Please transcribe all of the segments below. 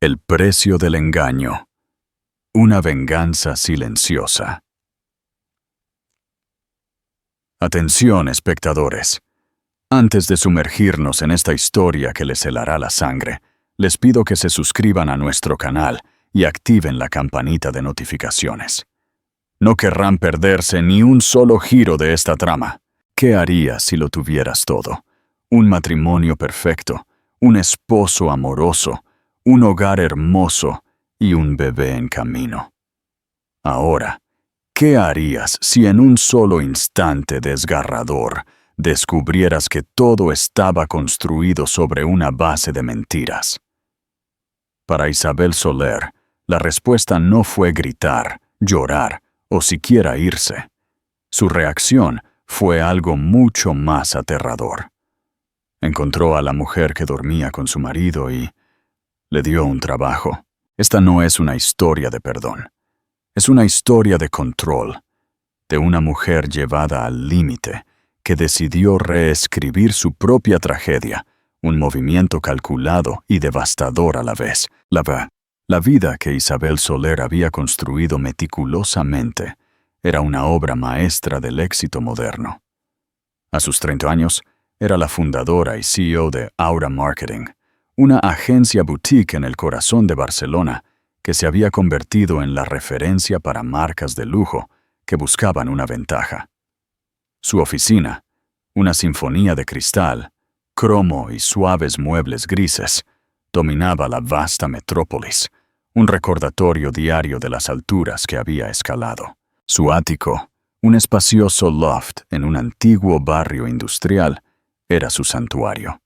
El precio del engaño. Una venganza silenciosa. Atención, espectadores. Antes de sumergirnos en esta historia que les helará la sangre, les pido que se suscriban a nuestro canal y activen la campanita de notificaciones. No querrán perderse ni un solo giro de esta trama. ¿Qué harías si lo tuvieras todo? Un matrimonio perfecto, un esposo amoroso, un hogar hermoso y un bebé en camino. Ahora, ¿qué harías si en un solo instante desgarrador descubrieras que todo estaba construido sobre una base de mentiras? Para Isabel Soler, la respuesta no fue gritar, llorar o siquiera irse. Su reacción fue algo mucho más aterrador. Encontró a la mujer que dormía con su marido y le dio un trabajo. Esta no es una historia de perdón. Es una historia de control, de una mujer llevada al límite que decidió reescribir su propia tragedia, un movimiento calculado y devastador a la vez. La vida que Isabel Soler había construido meticulosamente era una obra maestra del éxito moderno. A sus 30 años, era la fundadora y CEO de Aura Marketing, una agencia boutique en el corazón de Barcelona que se había convertido en la referencia para marcas de lujo que buscaban una ventaja. Su oficina, una sinfonía de cristal, cromo y suaves muebles grises, dominaba la vasta metrópolis, un recordatorio diario de las alturas que había escalado. Su ático, un espacioso loft en un antiguo barrio industrial, era su santuario.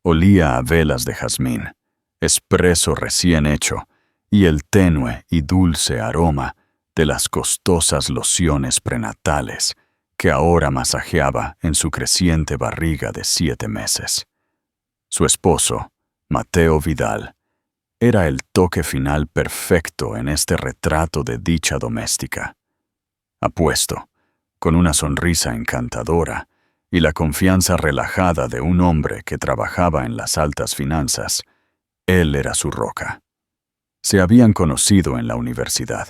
Olía a velas de jazmín, espresso recién hecho y el tenue y dulce aroma de las costosas lociones prenatales que ahora masajeaba en su creciente barriga de 7 meses. Su esposo, Mateo Vidal, era el toque final perfecto en este retrato de dicha doméstica. Apuesto, con una sonrisa encantadora y la confianza relajada de un hombre que trabajaba en las altas finanzas, él era su roca. Se habían conocido en la universidad,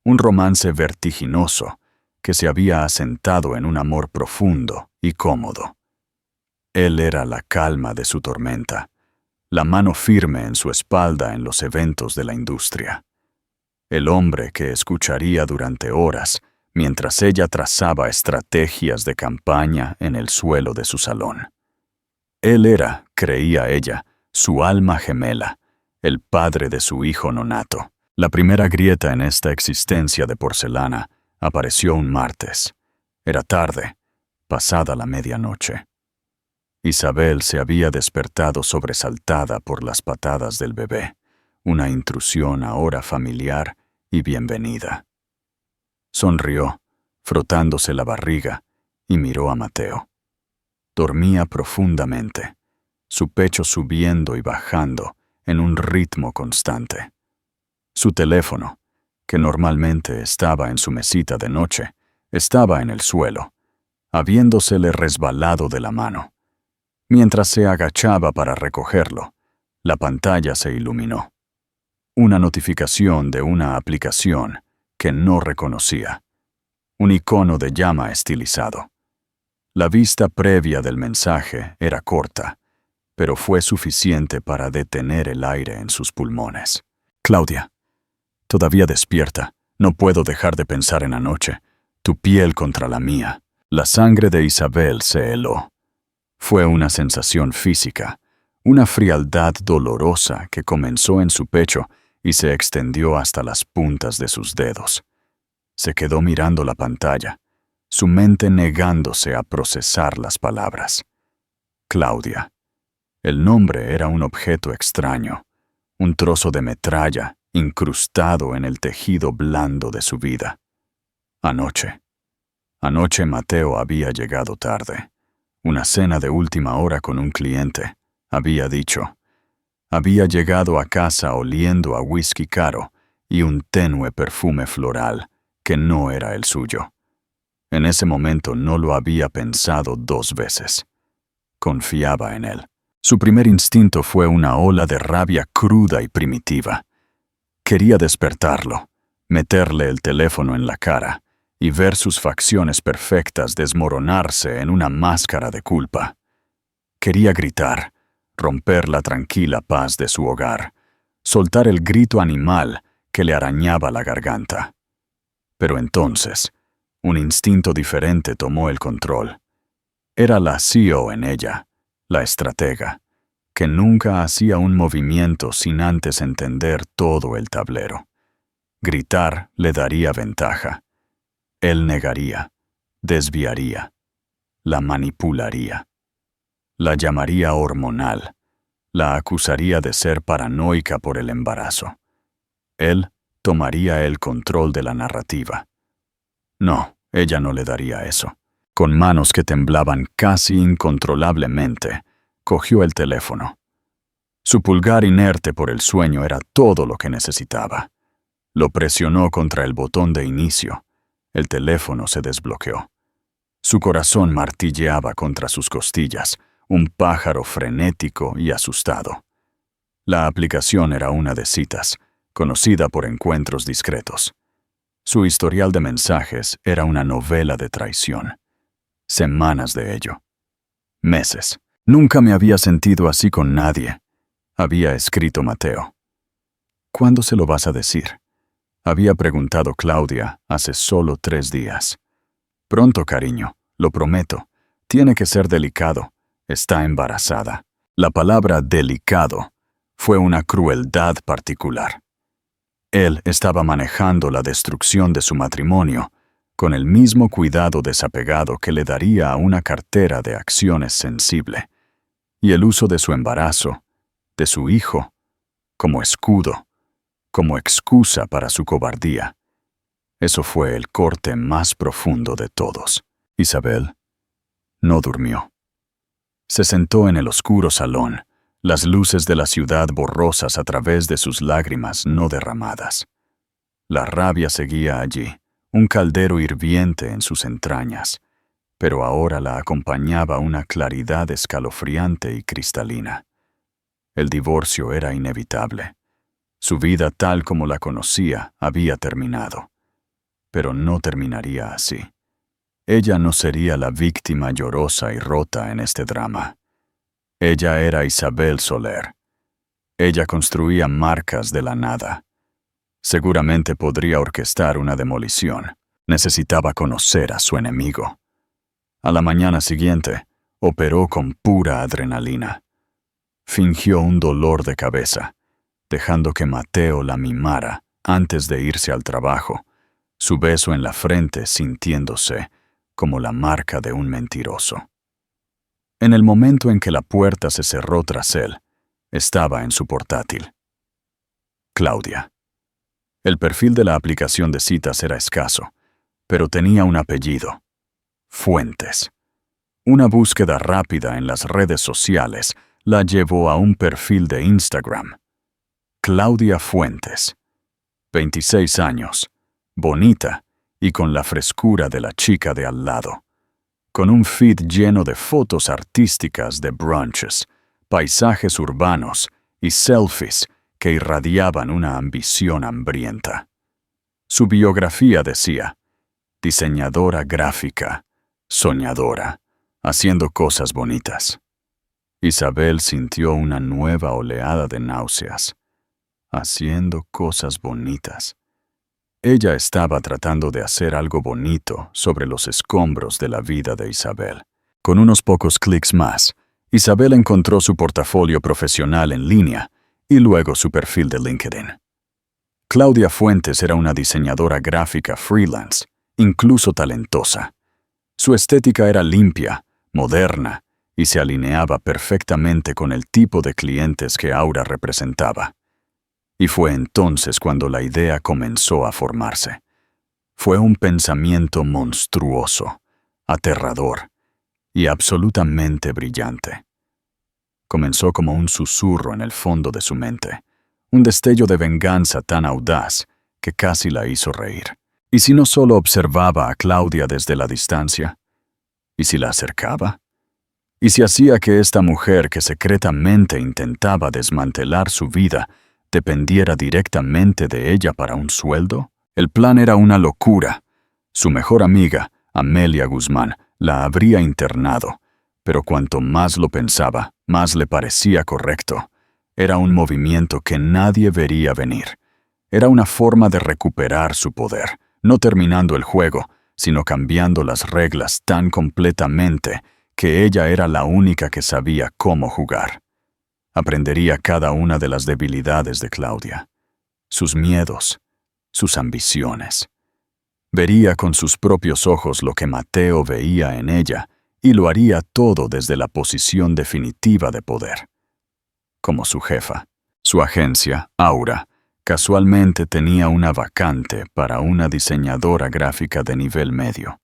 un romance vertiginoso que se había asentado en un amor profundo y cómodo. Él era la calma de su tormenta, la mano firme en su espalda en los eventos de la industria. El hombre que escucharía durante horas mientras ella trazaba estrategias de campaña en el suelo de su salón. Él era, creía ella, su alma gemela, el padre de su hijo nonato. La primera grieta en esta existencia de porcelana apareció un martes. Era tarde, pasada la medianoche. Isabel se había despertado sobresaltada por las patadas del bebé, una intrusión ahora familiar y bienvenida. Sonrió, frotándose la barriga, y miró a Mateo. Dormía profundamente, su pecho subiendo y bajando en un ritmo constante. Su teléfono, que normalmente estaba en su mesita de noche, estaba en el suelo, habiéndosele resbalado de la mano. Mientras se agachaba para recogerlo, la pantalla se iluminó. Una notificación de una aplicación que no reconocía. Un icono de llama estilizado. La vista previa del mensaje era corta, pero fue suficiente para detener el aire en sus pulmones. Claudia, todavía despierta, no puedo dejar de pensar en anoche. Tu piel contra la mía. La sangre de Isabel se heló. Fue una sensación física, una frialdad dolorosa que comenzó en su pecho y se extendió hasta las puntas de sus dedos. Se quedó mirando la pantalla, su mente negándose a procesar las palabras. Claudia. El nombre era un objeto extraño, un trozo de metralla incrustado en el tejido blando de su vida. Anoche Mateo había llegado tarde. Una cena de última hora con un cliente, había dicho. Había llegado a casa oliendo a whisky caro y un tenue perfume floral que no era el suyo. En ese momento no lo había pensado 2 veces. Confiaba en él. Su primer instinto fue una ola de rabia cruda y primitiva. Quería despertarlo, meterle el teléfono en la cara y ver sus facciones perfectas desmoronarse en una máscara de culpa. Quería gritar, romper la tranquila paz de su hogar, soltar el grito animal que le arañaba la garganta. Pero entonces, un instinto diferente tomó el control. Era la CEO en ella, la estratega, que nunca hacía un movimiento sin antes entender todo el tablero. Gritar le daría ventaja. Él negaría, desviaría, la manipularía. La llamaría hormonal, la acusaría de ser paranoica por el embarazo. Él tomaría el control de la narrativa. No, ella no le daría eso. Con manos que temblaban casi incontrolablemente, cogió el teléfono. Su pulgar inerte por el sueño era todo lo que necesitaba. Lo presionó contra el botón de inicio. El teléfono se desbloqueó. Su corazón martilleaba contra sus costillas, un pájaro frenético y asustado. La aplicación era una de citas, conocida por encuentros discretos. Su historial de mensajes era una novela de traición. Semanas de ello. Meses. Nunca me había sentido así con nadie, había escrito Mateo. ¿Cuándo se lo vas a decir? Había preguntado Claudia hace solo 3 días. Pronto, cariño, lo prometo. Tiene que ser delicado. Está embarazada. La palabra delicado fue una crueldad particular. Él estaba manejando la destrucción de su matrimonio con el mismo cuidado desapegado que le daría a una cartera de acciones sensible, y el uso de su embarazo, de su hijo, como escudo, como excusa para su cobardía. Eso fue el corte más profundo de todos. Isabel no durmió. Se sentó en el oscuro salón, las luces de la ciudad borrosas a través de sus lágrimas no derramadas. La rabia seguía allí, un caldero hirviente en sus entrañas, pero ahora la acompañaba una claridad escalofriante y cristalina. El divorcio era inevitable. Su vida tal como la conocía había terminado. Pero no terminaría así. Ella no sería la víctima llorosa y rota en este drama. Ella era Isabel Soler. Ella construía marcas de la nada. Seguramente podría orquestar una demolición. Necesitaba conocer a su enemigo. A la mañana siguiente, operó con pura adrenalina. Fingió un dolor de cabeza, dejando que Mateo la mimara antes de irse al trabajo, su beso en la frente sintiéndose como la marca de un mentiroso. En el momento en que la puerta se cerró tras él, estaba en su portátil. Claudia. El perfil de la aplicación de citas era escaso, pero tenía un apellido: Fuentes. Una búsqueda rápida en las redes sociales la llevó a un perfil de Instagram. Claudia Fuentes. 26 años, bonita y con la frescura de la chica de al lado. Con un feed lleno de fotos artísticas de brunches, paisajes urbanos y selfies que irradiaban una ambición hambrienta. Su biografía decía: diseñadora gráfica, soñadora, haciendo cosas bonitas. Isabel sintió una nueva oleada de náuseas. Haciendo cosas bonitas. Ella estaba tratando de hacer algo bonito sobre los escombros de la vida de Isabel. Con unos pocos clics más, Isabel encontró su portafolio profesional en línea y luego su perfil de LinkedIn. Claudia Fuentes era una diseñadora gráfica freelance, incluso talentosa. Su estética era limpia, moderna, y se alineaba perfectamente con el tipo de clientes que Aura representaba. Y fue entonces cuando la idea comenzó a formarse. Fue un pensamiento monstruoso, aterrador y absolutamente brillante. Comenzó como un susurro en el fondo de su mente, un destello de venganza tan audaz que casi la hizo reír. ¿Y si no solo observaba a Claudia desde la distancia? ¿Y si la acercaba? Y si hacía que esta mujer que secretamente intentaba desmantelar su vida dependiera directamente de ella para un sueldo, el plan era una locura. Su mejor amiga, Amelia Guzmán, la habría internado, pero cuanto más lo pensaba, más le parecía correcto. Era un movimiento que nadie vería venir. Era una forma de recuperar su poder, no terminando el juego, sino cambiando las reglas tan completamente que ella era la única que sabía cómo jugar. Aprendería cada una de las debilidades de Claudia, sus miedos, sus ambiciones. Vería con sus propios ojos lo que Mateo veía en ella y lo haría todo desde la posición definitiva de poder. Como su jefa, su agencia, Aura, casualmente tenía una vacante para una diseñadora gráfica de nivel medio.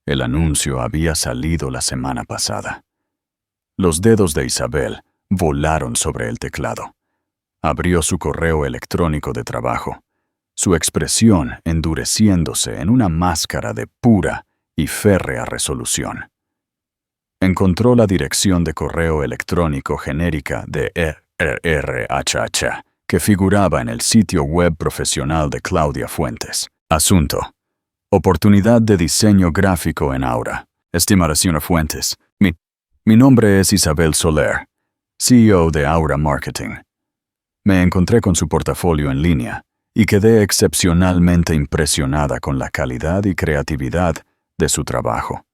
El anuncio había salido la semana pasada. Los dedos de Isabel volaron sobre el teclado. Abrió su correo electrónico de trabajo, su expresión endureciéndose en una máscara de pura y férrea resolución. Encontró la dirección de correo electrónico genérica de RRHH que figuraba en el sitio web profesional de Claudia Fuentes. Asunto: oportunidad de diseño gráfico en Aura. Estimada señora Fuentes, mi nombre es Isabel Soler, CEO de Aura Marketing. Me encontré con su portafolio en línea y quedé excepcionalmente impresionada con la calidad y creatividad de su trabajo.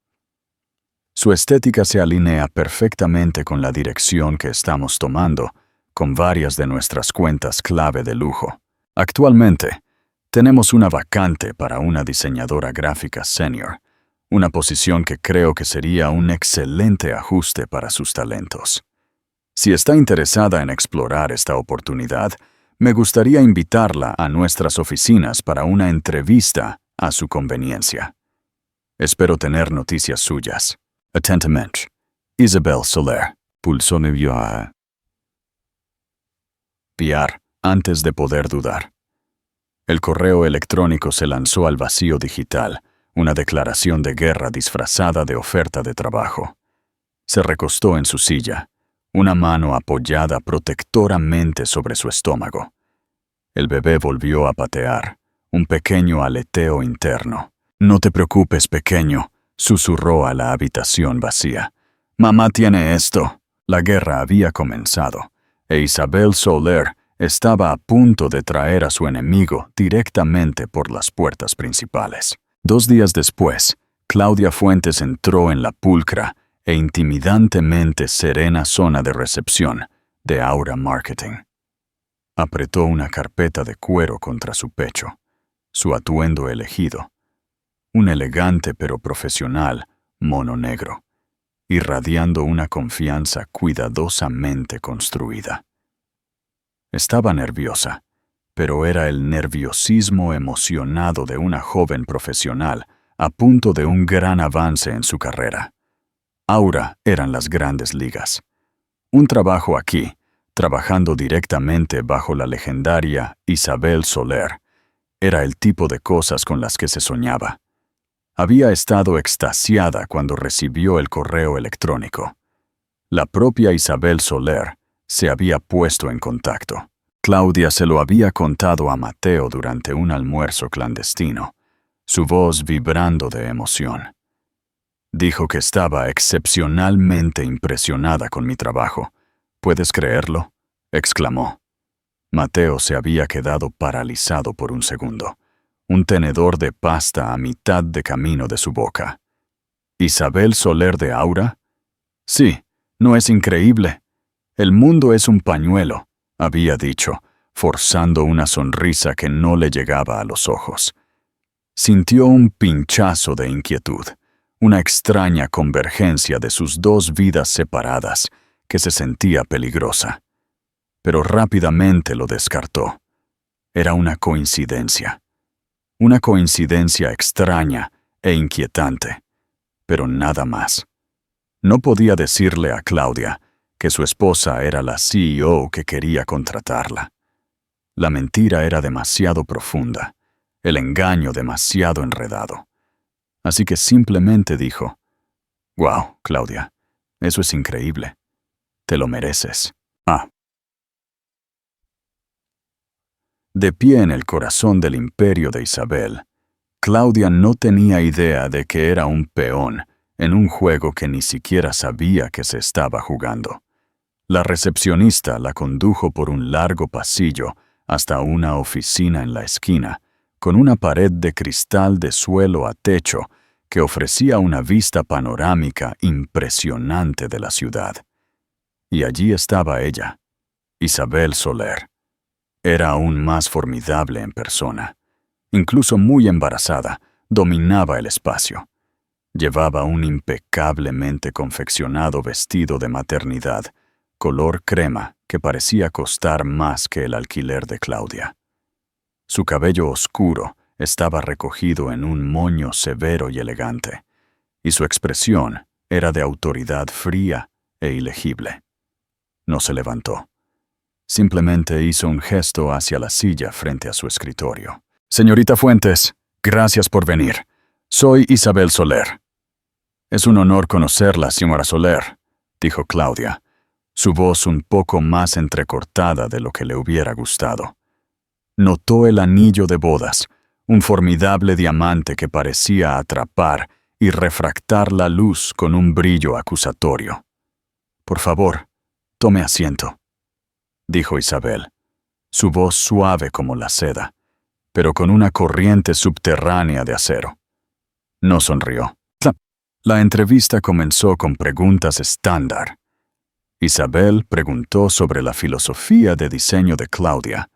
Su estética se alinea perfectamente con la dirección que estamos tomando con varias de nuestras cuentas clave de lujo. Actualmente, tenemos una vacante para una diseñadora gráfica senior, una posición que creo que sería un excelente ajuste para sus talentos. Si está interesada en explorar esta oportunidad, me gustaría invitarla a nuestras oficinas para una entrevista a su conveniencia. Espero tener noticias suyas. Atentamente, Isabel Soler. Pulsó enviar antes de poder dudar. El correo electrónico se lanzó al vacío digital, una declaración de guerra disfrazada de oferta de trabajo. Se recostó en su silla, una mano apoyada protectoramente sobre su estómago. El bebé volvió a patear, un pequeño aleteo interno. «No te preocupes, pequeño», susurró a la habitación vacía. «Mamá tiene esto». La guerra había comenzado, e Isabel Soler estaba a punto de traer a su enemigo directamente por las puertas principales. 2 días después, Claudia Fuentes entró en la pulcra e intimidantemente serena zona de recepción de Aura Marketing. Apretó una carpeta de cuero contra su pecho, su atuendo elegido, un elegante pero profesional mono negro, irradiando una confianza cuidadosamente construida. Estaba nerviosa, pero era el nerviosismo emocionado de una joven profesional a punto de un gran avance en su carrera. Aura eran las grandes ligas. Un trabajo aquí, trabajando directamente bajo la legendaria Isabel Soler, era el tipo de cosas con las que se soñaba. Había estado extasiada cuando recibió el correo electrónico. La propia Isabel Soler se había puesto en contacto. Claudia se lo había contado a Mateo durante un almuerzo clandestino, su voz vibrando de emoción. Dijo que estaba excepcionalmente impresionada con mi trabajo. ¿Puedes creerlo?, exclamó. Mateo se había quedado paralizado por un segundo, un tenedor de pasta a mitad de camino de su boca. ¿Isabel Soler de Aura? Sí, ¿no es increíble? El mundo es un pañuelo, había dicho, forzando una sonrisa que no le llegaba a los ojos. Sintió un pinchazo de inquietud, una extraña convergencia de sus 2 vidas separadas que se sentía peligrosa. Pero rápidamente lo descartó. Era una coincidencia extraña e inquietante, pero nada más. No podía decirle a Claudia que su esposa era la CEO que quería contratarla. La mentira era demasiado profunda, el engaño demasiado enredado. Así que simplemente dijo: «Wow, Claudia, Eso es increíble. Te lo mereces. Ah. De pie en el corazón del imperio de Isabel, Claudia no tenía idea de que era un peón en un juego que ni siquiera sabía que se estaba jugando. La recepcionista la condujo por un largo pasillo hasta una oficina en la esquina, con una pared de cristal de suelo a techo que ofrecía una vista panorámica impresionante de la ciudad. Y allí estaba ella, Isabel Soler. Era aún más formidable en persona. Incluso muy embarazada, dominaba el espacio. Llevaba un impecablemente confeccionado vestido de maternidad, color crema, que parecía costar más que el alquiler de Claudia. Su cabello oscuro estaba recogido en un moño severo y elegante, y su expresión era de autoridad fría e ilegible. No se levantó. Simplemente hizo un gesto hacia la silla frente a su escritorio. «Señorita Fuentes, gracias por venir. Soy Isabel Soler». «Es un honor conocerla, señora Soler», dijo Claudia, su voz un poco más entrecortada de lo que le hubiera gustado. Notó el anillo de bodas, un formidable diamante que parecía atrapar y refractar la luz con un brillo acusatorio. «Por favor, tome asiento», dijo Isabel, su voz suave como la seda, pero con una corriente subterránea de acero. No sonrió. La entrevista comenzó con preguntas estándar. Isabel preguntó sobre la filosofía de diseño de Claudia,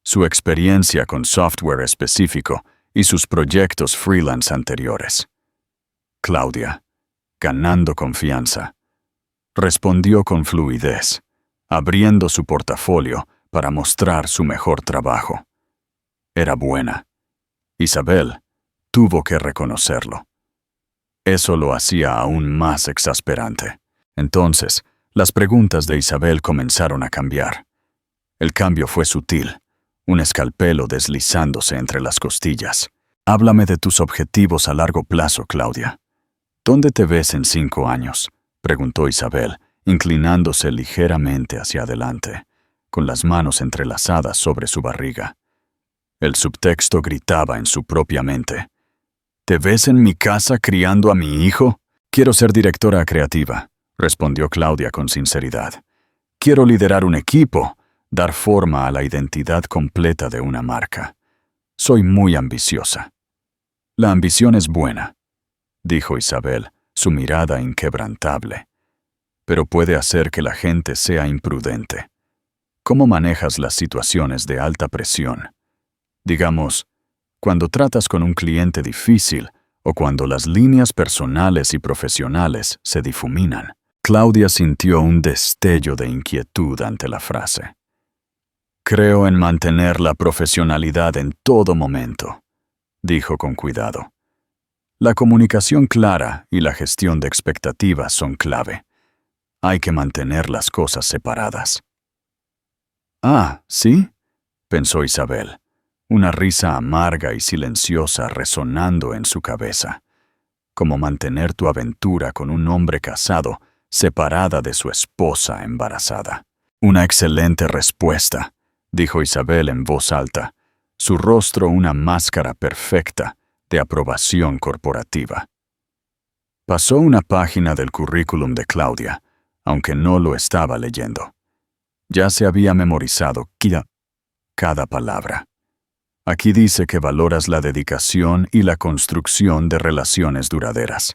su experiencia con software específico y sus proyectos freelance anteriores. Claudia, ganando confianza, respondió con fluidez, abriendo su portafolio para mostrar su mejor trabajo. Era buena. Isabel tuvo que reconocerlo. Eso lo hacía aún más exasperante. Entonces, las preguntas de Isabel comenzaron a cambiar. El cambio fue sutil, un escalpelo deslizándose entre las costillas. «Háblame de tus objetivos a largo plazo, Claudia. ¿Dónde te ves en 5 años?» preguntó Isabel, inclinándose ligeramente hacia adelante, con las manos entrelazadas sobre su barriga. El subtexto gritaba en su propia mente. «¿Te ves en mi casa criando a mi hijo?» «Quiero ser directora creativa», respondió Claudia con sinceridad. «Quiero liderar un equipo, dar forma a la identidad completa de una marca. Soy muy ambiciosa». «La ambición es buena», dijo Isabel, su mirada inquebrantable. «Pero puede hacer que la gente sea imprudente. ¿Cómo manejas las situaciones de alta presión? Digamos, cuando tratas con un cliente difícil o cuando las líneas personales y profesionales se difuminan». Claudia sintió un destello de inquietud ante la frase. «Creo en mantener la profesionalidad en todo momento», dijo con cuidado. «La comunicación clara y la gestión de expectativas son clave. Hay que mantener las cosas separadas». «Ah, ¿sí?», pensó Isabel, una risa amarga y silenciosa resonando en su cabeza. «Como mantener tu aventura con un hombre casado separada de su esposa embarazada». «Una excelente respuesta», dijo Isabel en voz alta, su rostro una máscara perfecta de aprobación corporativa. Pasó una página del currículum de Claudia, aunque no lo estaba leyendo. Ya se había memorizado cada palabra. «Aquí dice que valoras la dedicación y la construcción de relaciones duraderas.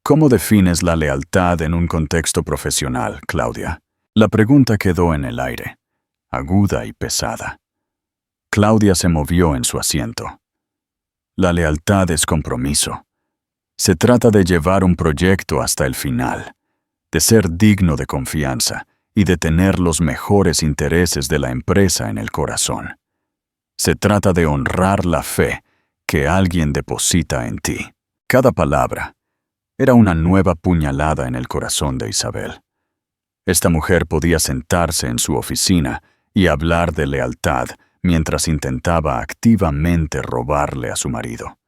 ¿Cómo defines la lealtad en un contexto profesional, Claudia?» La pregunta quedó en el aire, aguda y pesada. Claudia se movió en su asiento. «La lealtad es compromiso. Se trata de llevar un proyecto hasta el final, de ser digno de confianza y de tener los mejores intereses de la empresa en el corazón. Se trata de honrar la fe que alguien deposita en ti». Cada palabra era una nueva puñalada en el corazón de Isabel. Esta mujer podía sentarse en su oficina y hablar de lealtad mientras intentaba activamente robarle a su marido.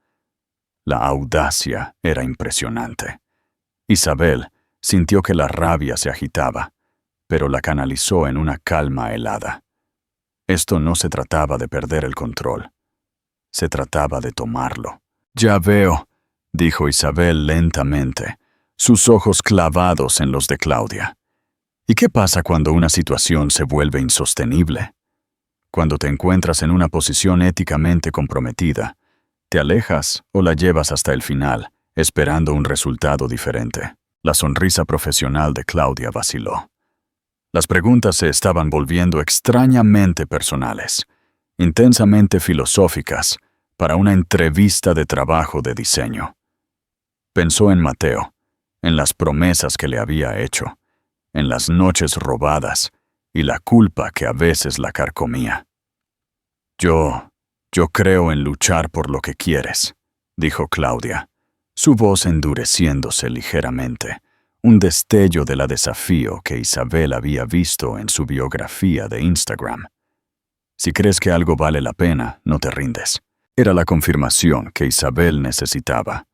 La audacia era impresionante. Isabel sintió que la rabia se agitaba, pero la canalizó en una calma helada. Esto no se trataba de perder el control. Se trataba de tomarlo. «Ya veo», dijo Isabel lentamente, sus ojos clavados en los de Claudia. «¿Y qué pasa cuando una situación se vuelve insostenible? Cuando te encuentras en una posición éticamente comprometida, ¿te alejas o la llevas hasta el final, esperando un resultado diferente?» La sonrisa profesional de Claudia vaciló. Las preguntas se estaban volviendo extrañamente personales, intensamente filosóficas, para una entrevista de trabajo de diseño. Pensó en Mateo, en las promesas que le había hecho, en las noches robadas y la culpa que a veces la carcomía. Yo creo en luchar por lo que quieres», dijo Claudia, su voz endureciéndose ligeramente, un destello de la desafío que Isabel había visto en su biografía de Instagram. «Si crees que algo vale la pena, no te rindes». Era la confirmación que Isabel necesitaba.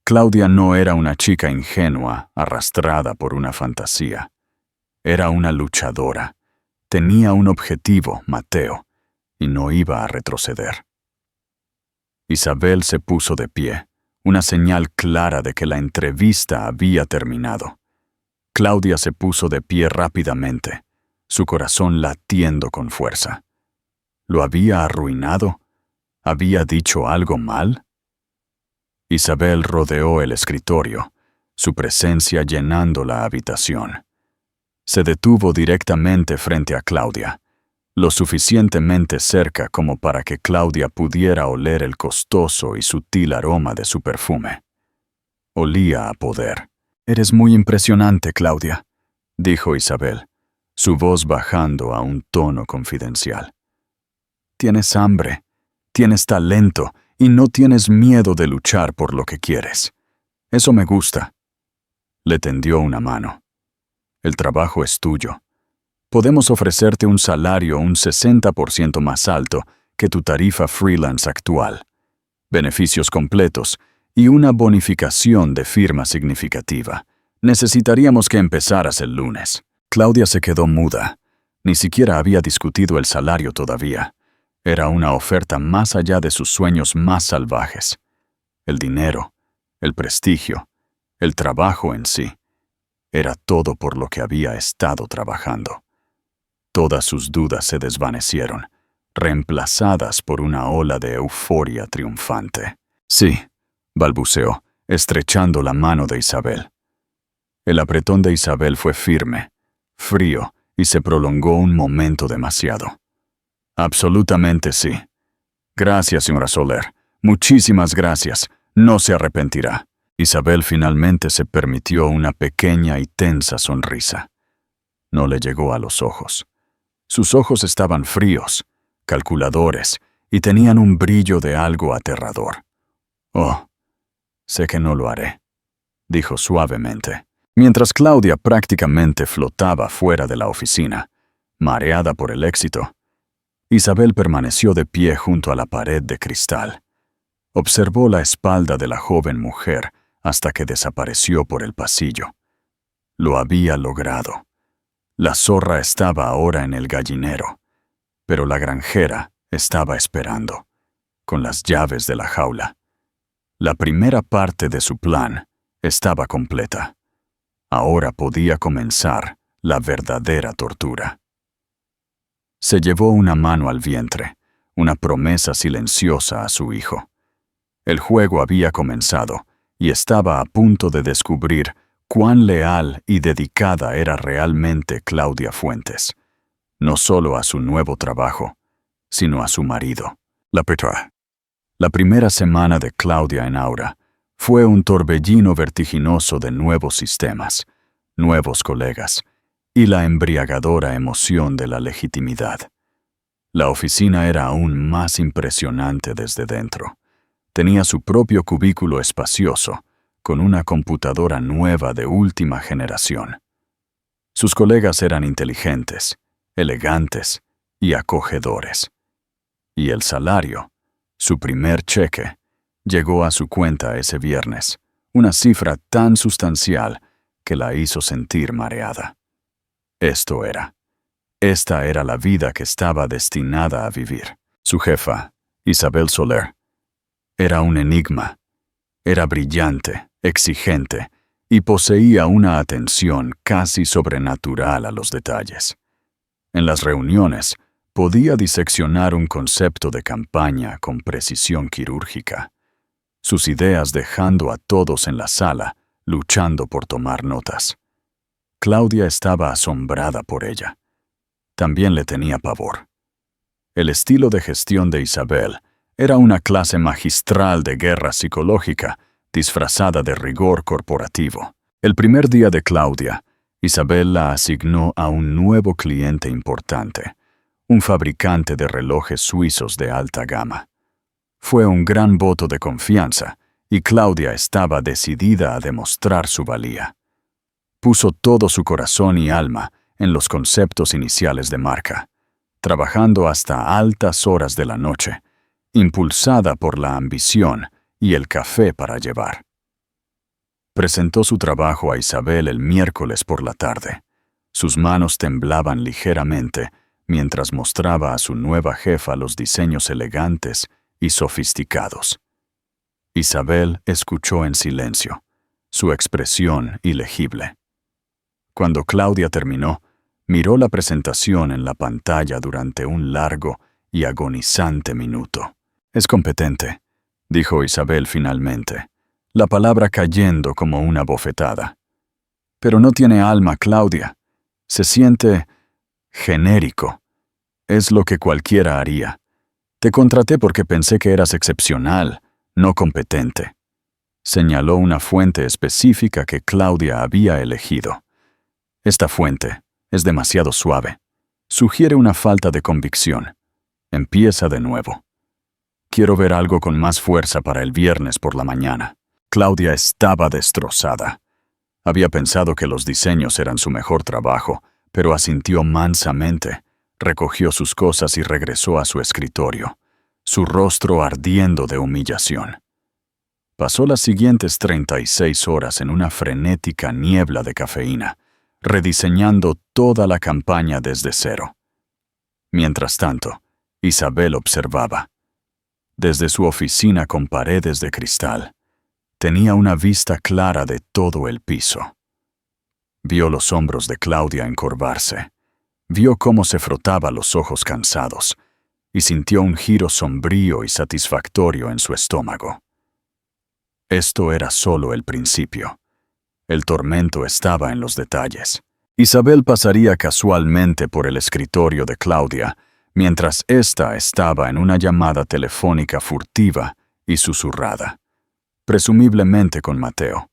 Claudia no era una chica ingenua, arrastrada por una fantasía. Era una luchadora. Tenía un objetivo, Mateo, y no iba a retroceder. Isabel se puso de pie, una señal clara de que la entrevista había terminado. Claudia se puso de pie rápidamente, su corazón latiendo con fuerza. ¿Lo había arruinado? ¿Había dicho algo mal? Isabel rodeó el escritorio, su presencia llenando la habitación. Se detuvo directamente frente a Claudia, lo suficientemente cerca como para que Claudia pudiera oler el costoso y sutil aroma de su perfume. Olía a poder. «Eres muy impresionante, Claudia», dijo Isabel, su voz bajando a un tono confidencial. «Tienes hambre, tienes talento y no tienes miedo de luchar por lo que quieres. Eso me gusta». Le tendió una mano. «El trabajo es tuyo. Podemos ofrecerte un salario un 60% más alto que tu tarifa freelance actual, beneficios completos y una bonificación de firma significativa. Necesitaríamos que empezaras el lunes». Claudia se quedó muda. Ni siquiera había discutido el salario todavía. Era una oferta más allá de sus sueños más salvajes. El dinero, el prestigio, el trabajo en sí. Era todo por lo que había estado trabajando. Todas sus dudas se desvanecieron, reemplazadas por una ola de euforia triunfante. «Sí», balbuceó, estrechando la mano de Isabel. El apretón de Isabel fue firme, frío, y se prolongó un momento demasiado. «Absolutamente sí. Gracias, señora Soler. Muchísimas gracias. No se arrepentirá». Isabel finalmente se permitió una pequeña y tensa sonrisa. No le llegó a los ojos. Sus ojos estaban fríos, calculadores, y tenían un brillo de algo aterrador. «Oh, sé que no lo haré», dijo suavemente. Mientras Claudia prácticamente flotaba fuera de la oficina, mareada por el éxito, Isabel permaneció de pie junto a la pared de cristal. Observó la espalda de la joven mujer hasta que desapareció por el pasillo. Lo había logrado. La zorra estaba ahora en el gallinero, pero la granjera estaba esperando, con las llaves de la jaula. La primera parte de su plan estaba completa. Ahora podía comenzar la verdadera tortura. Se llevó una mano al vientre, una promesa silenciosa a su hijo. El juego había comenzado y estaba a punto de descubrir cuán leal y dedicada era realmente Claudia Fuentes, no solo a su nuevo trabajo, sino a su marido. La primera semana de Claudia en Aura fue un torbellino vertiginoso de nuevos sistemas, nuevos colegas, y la embriagadora emoción de la legitimidad. La oficina era aún más impresionante desde dentro. Tenía su propio cubículo espacioso, con una computadora nueva de última generación. Sus colegas eran inteligentes, elegantes y acogedores. Y el salario, su primer cheque, llegó a su cuenta ese viernes, una cifra tan sustancial que la hizo sentir mareada. Esta era la vida que estaba destinada a vivir. Su jefa, Isabel Soler, era un enigma. Era brillante, exigente, y poseía una atención casi sobrenatural a los detalles. En las reuniones, podía diseccionar un concepto de campaña con precisión quirúrgica, sus ideas dejando a todos en la sala, luchando por tomar notas. Claudia estaba asombrada por ella. También le tenía pavor. El estilo de gestión de Isabel era una clase magistral de guerra psicológica, disfrazada de rigor corporativo. El primer día de Claudia, Isabel la asignó a un nuevo cliente importante, un fabricante de relojes suizos de alta gama. Fue un gran voto de confianza, y Claudia estaba decidida a demostrar su valía. Puso todo su corazón y alma en los conceptos iniciales de marca, trabajando hasta altas horas de la noche, impulsada por la ambición y el café para llevar. Presentó su trabajo a Isabel el miércoles por la tarde. Sus manos temblaban ligeramente mientras mostraba a su nueva jefa los diseños elegantes y sofisticados. Isabel escuchó en silencio, su expresión ilegible. Cuando Claudia terminó, miró la presentación en la pantalla durante un largo y agonizante minuto. «Es competente», dijo Isabel finalmente, la palabra cayendo como una bofetada. «Pero no tiene alma, Claudia. Se siente genérico. Es lo que cualquiera haría. Te contraté porque pensé que eras excepcional, no competente», señaló una fuente específica que Claudia había elegido. «Esta fuente es demasiado suave. Sugiere una falta de convicción. Empieza de nuevo. Quiero ver algo con más fuerza para el viernes por la mañana». Claudia estaba destrozada. Había pensado que los diseños eran su mejor trabajo, pero asintió mansamente, recogió sus cosas y regresó a su escritorio, su rostro ardiendo de humillación. Pasó las siguientes 36 horas en una frenética niebla de cafeína, rediseñando toda la campaña desde cero. Mientras tanto, Isabel observaba. Desde su oficina con paredes de cristal, tenía una vista clara de todo el piso. Vio los hombros de Claudia encorvarse, vio cómo se frotaba los ojos cansados, y sintió un giro sombrío y satisfactorio en su estómago. Esto era solo el principio. El tormento estaba en los detalles. Isabel pasaría casualmente por el escritorio de Claudia, mientras ésta estaba en una llamada telefónica furtiva y susurrada, presumiblemente con Mateo.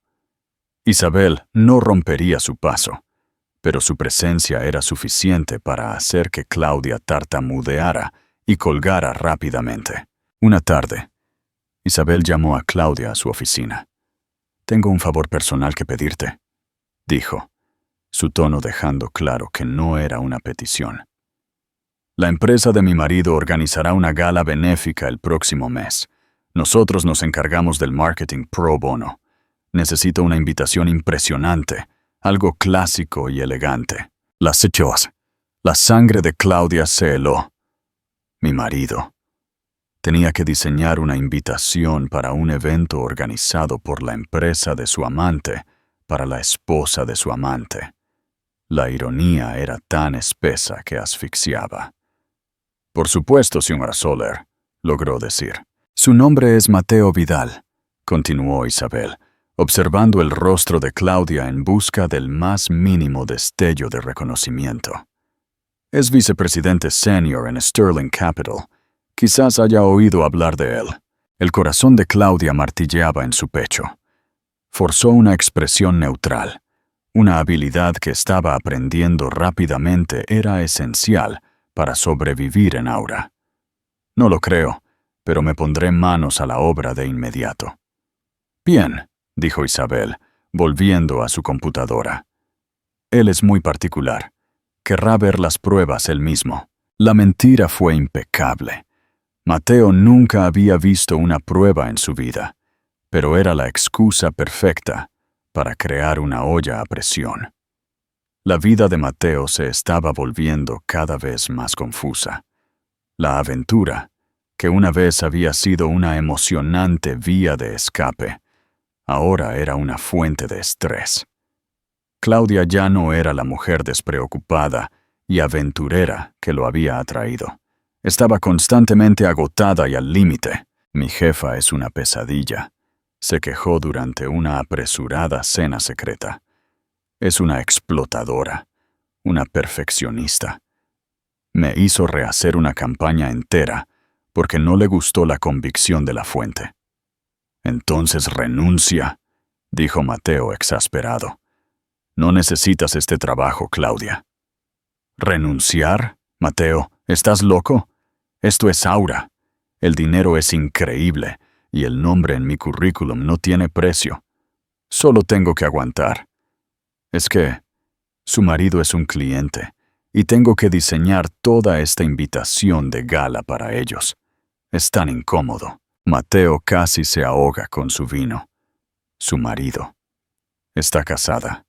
Isabel no rompería su paso, pero su presencia era suficiente para hacer que Claudia tartamudeara y colgara rápidamente. Una tarde, Isabel llamó a Claudia a su oficina. «Tengo un favor personal que pedirte», dijo, su tono dejando claro que no era una petición. «La empresa de mi marido organizará una gala benéfica el próximo mes. Nosotros nos encargamos del marketing pro bono. Necesito una invitación impresionante, algo clásico y elegante». Las hechos. La sangre de Claudia se heló. Mi marido. Tenía que diseñar una invitación para un evento organizado por la empresa de su amante, para la esposa de su amante. La ironía era tan espesa que asfixiaba. «Por supuesto, señora Soler», logró decir. «Su nombre es Mateo Vidal», continuó Isabel, observando el rostro de Claudia en busca del más mínimo destello de reconocimiento. «Es vicepresidente senior en Sterling Capital. Quizás haya oído hablar de él». El corazón de Claudia martilleaba en su pecho. Forzó una expresión neutral. Una habilidad que estaba aprendiendo rápidamente era esencial para sobrevivir en Aura. «No lo creo, pero me pondré manos a la obra de inmediato». «Bien», dijo Isabel, volviendo a su computadora. «Él es muy particular. Querrá ver las pruebas él mismo». La mentira fue impecable. Mateo nunca había visto una prueba en su vida, pero era la excusa perfecta para crear una olla a presión. La vida de Mateo se estaba volviendo cada vez más confusa. La aventura, que una vez había sido una emocionante vía de escape, ahora era una fuente de estrés. Claudia ya no era la mujer despreocupada y aventurera que lo había atraído. Estaba constantemente agotada y al límite. Mi jefa es una pesadilla, se quejó durante una apresurada cena secreta. Es una explotadora, una perfeccionista. Me hizo rehacer una campaña entera porque no le gustó la convicción de la fuente. Entonces renuncia, dijo Mateo exasperado. No necesitas este trabajo, Claudia. ¿Renunciar? Mateo, ¿estás loco? Esto es Aura. El dinero es increíble y el nombre en mi currículum no tiene precio. Solo tengo que aguantar. Es que su marido es un cliente y tengo que diseñar toda esta invitación de gala para ellos. Es tan incómodo. Mateo casi se ahoga con su vino. Su marido. Está casada.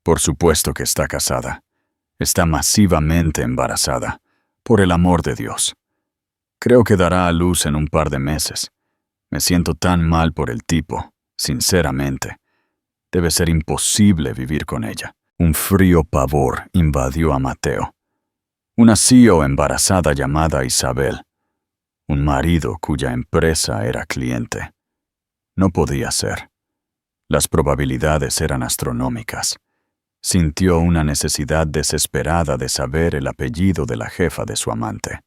Por supuesto que está casada. Está masivamente embarazada. Por el amor de Dios. Creo que dará a luz en un par de meses. Me siento tan mal por el tipo, sinceramente. Debe ser imposible vivir con ella. Un frío pavor invadió a Mateo. Una CEO embarazada llamada Isabel. Un marido cuya empresa era cliente. No podía ser. Las probabilidades eran astronómicas. Sintió una necesidad desesperada de saber el apellido de la jefa de su amante.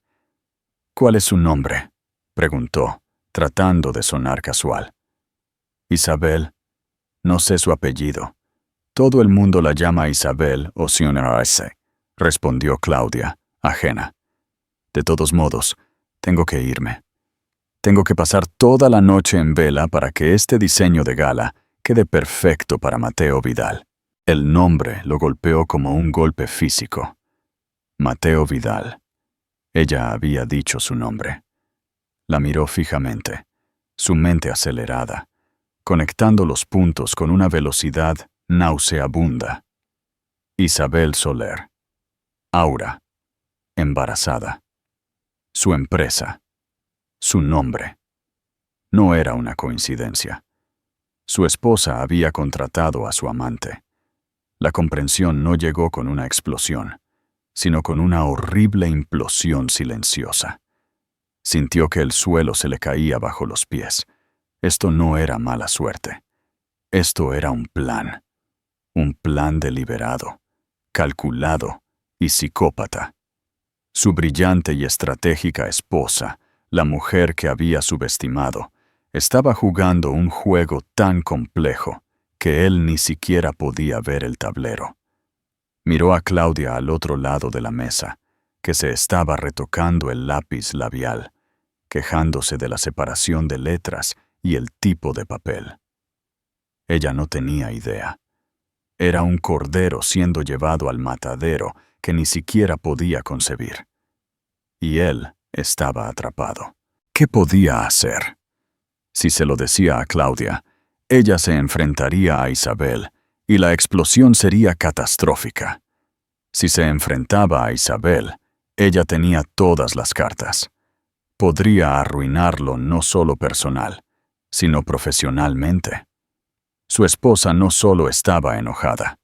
¿Cuál es su nombre?, preguntó, tratando de sonar casual. Isabel. No sé su apellido. Todo el mundo la llama Isabel o señora S., respondió Claudia, ajena. De todos modos, tengo que irme. Tengo que pasar toda la noche en vela para que este diseño de gala quede perfecto para Mateo Vidal. El nombre lo golpeó como un golpe físico. Mateo Vidal. Ella había dicho su nombre. La miró fijamente, su mente acelerada, conectando los puntos con una velocidad nauseabunda. Isabel Soler. Aura. Embarazada. Su empresa. Su nombre. No era una coincidencia. Su esposa había contratado a su amante. La comprensión no llegó con una explosión, sino con una horrible implosión silenciosa. Sintió que el suelo se le caía bajo los pies. Esto no era mala suerte. Esto era un plan deliberado, calculado y psicópata. Su brillante y estratégica esposa, la mujer que había subestimado, estaba jugando un juego tan complejo que él ni siquiera podía ver el tablero. Miró a Claudia al otro lado de la mesa, que se estaba retocando el lápiz labial, quejándose de la separación de letras y el tipo de papel. Ella no tenía idea. Era un cordero siendo llevado al matadero que ni siquiera podía concebir. Y él estaba atrapado. ¿Qué podía hacer? Si se lo decía a Claudia, ella se enfrentaría a Isabel y la explosión sería catastrófica. Si se enfrentaba a Isabel, ella tenía todas las cartas. Podría arruinarlo no solo personal, sino profesionalmente. Su esposa no solo estaba enojada,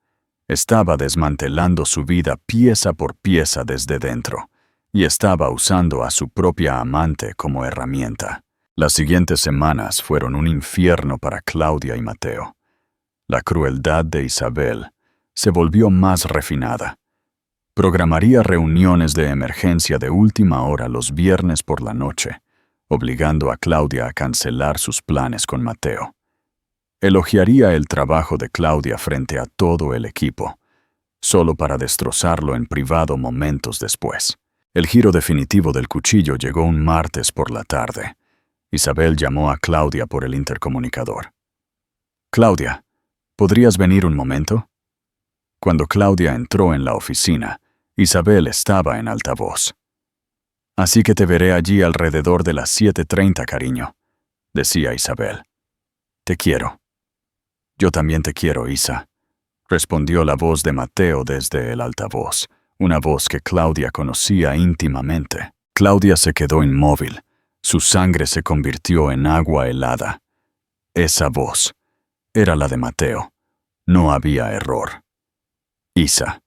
estaba desmantelando su vida pieza por pieza desde dentro, y estaba usando a su propia amante como herramienta. Las siguientes semanas fueron un infierno para Claudia y Mateo. La crueldad de Isabel se volvió más refinada. Programaría reuniones de emergencia de última hora los viernes por la noche, obligando a Claudia a cancelar sus planes con Mateo. Elogiaría el trabajo de Claudia frente a todo el equipo, solo para destrozarlo en privado momentos después. El giro definitivo del cuchillo llegó un martes por la tarde. Isabel llamó a Claudia por el intercomunicador. «Claudia, ¿podrías venir un momento?» Cuando Claudia entró en la oficina, Isabel estaba en altavoz. «Así que te veré allí alrededor de las 7:30, cariño», decía Isabel. «Te quiero». Yo también te quiero, Isa, respondió la voz de Mateo desde el altavoz, una voz que Claudia conocía íntimamente. Claudia se quedó inmóvil. Su sangre se convirtió en agua helada. Esa voz era la de Mateo. No había error. Isa.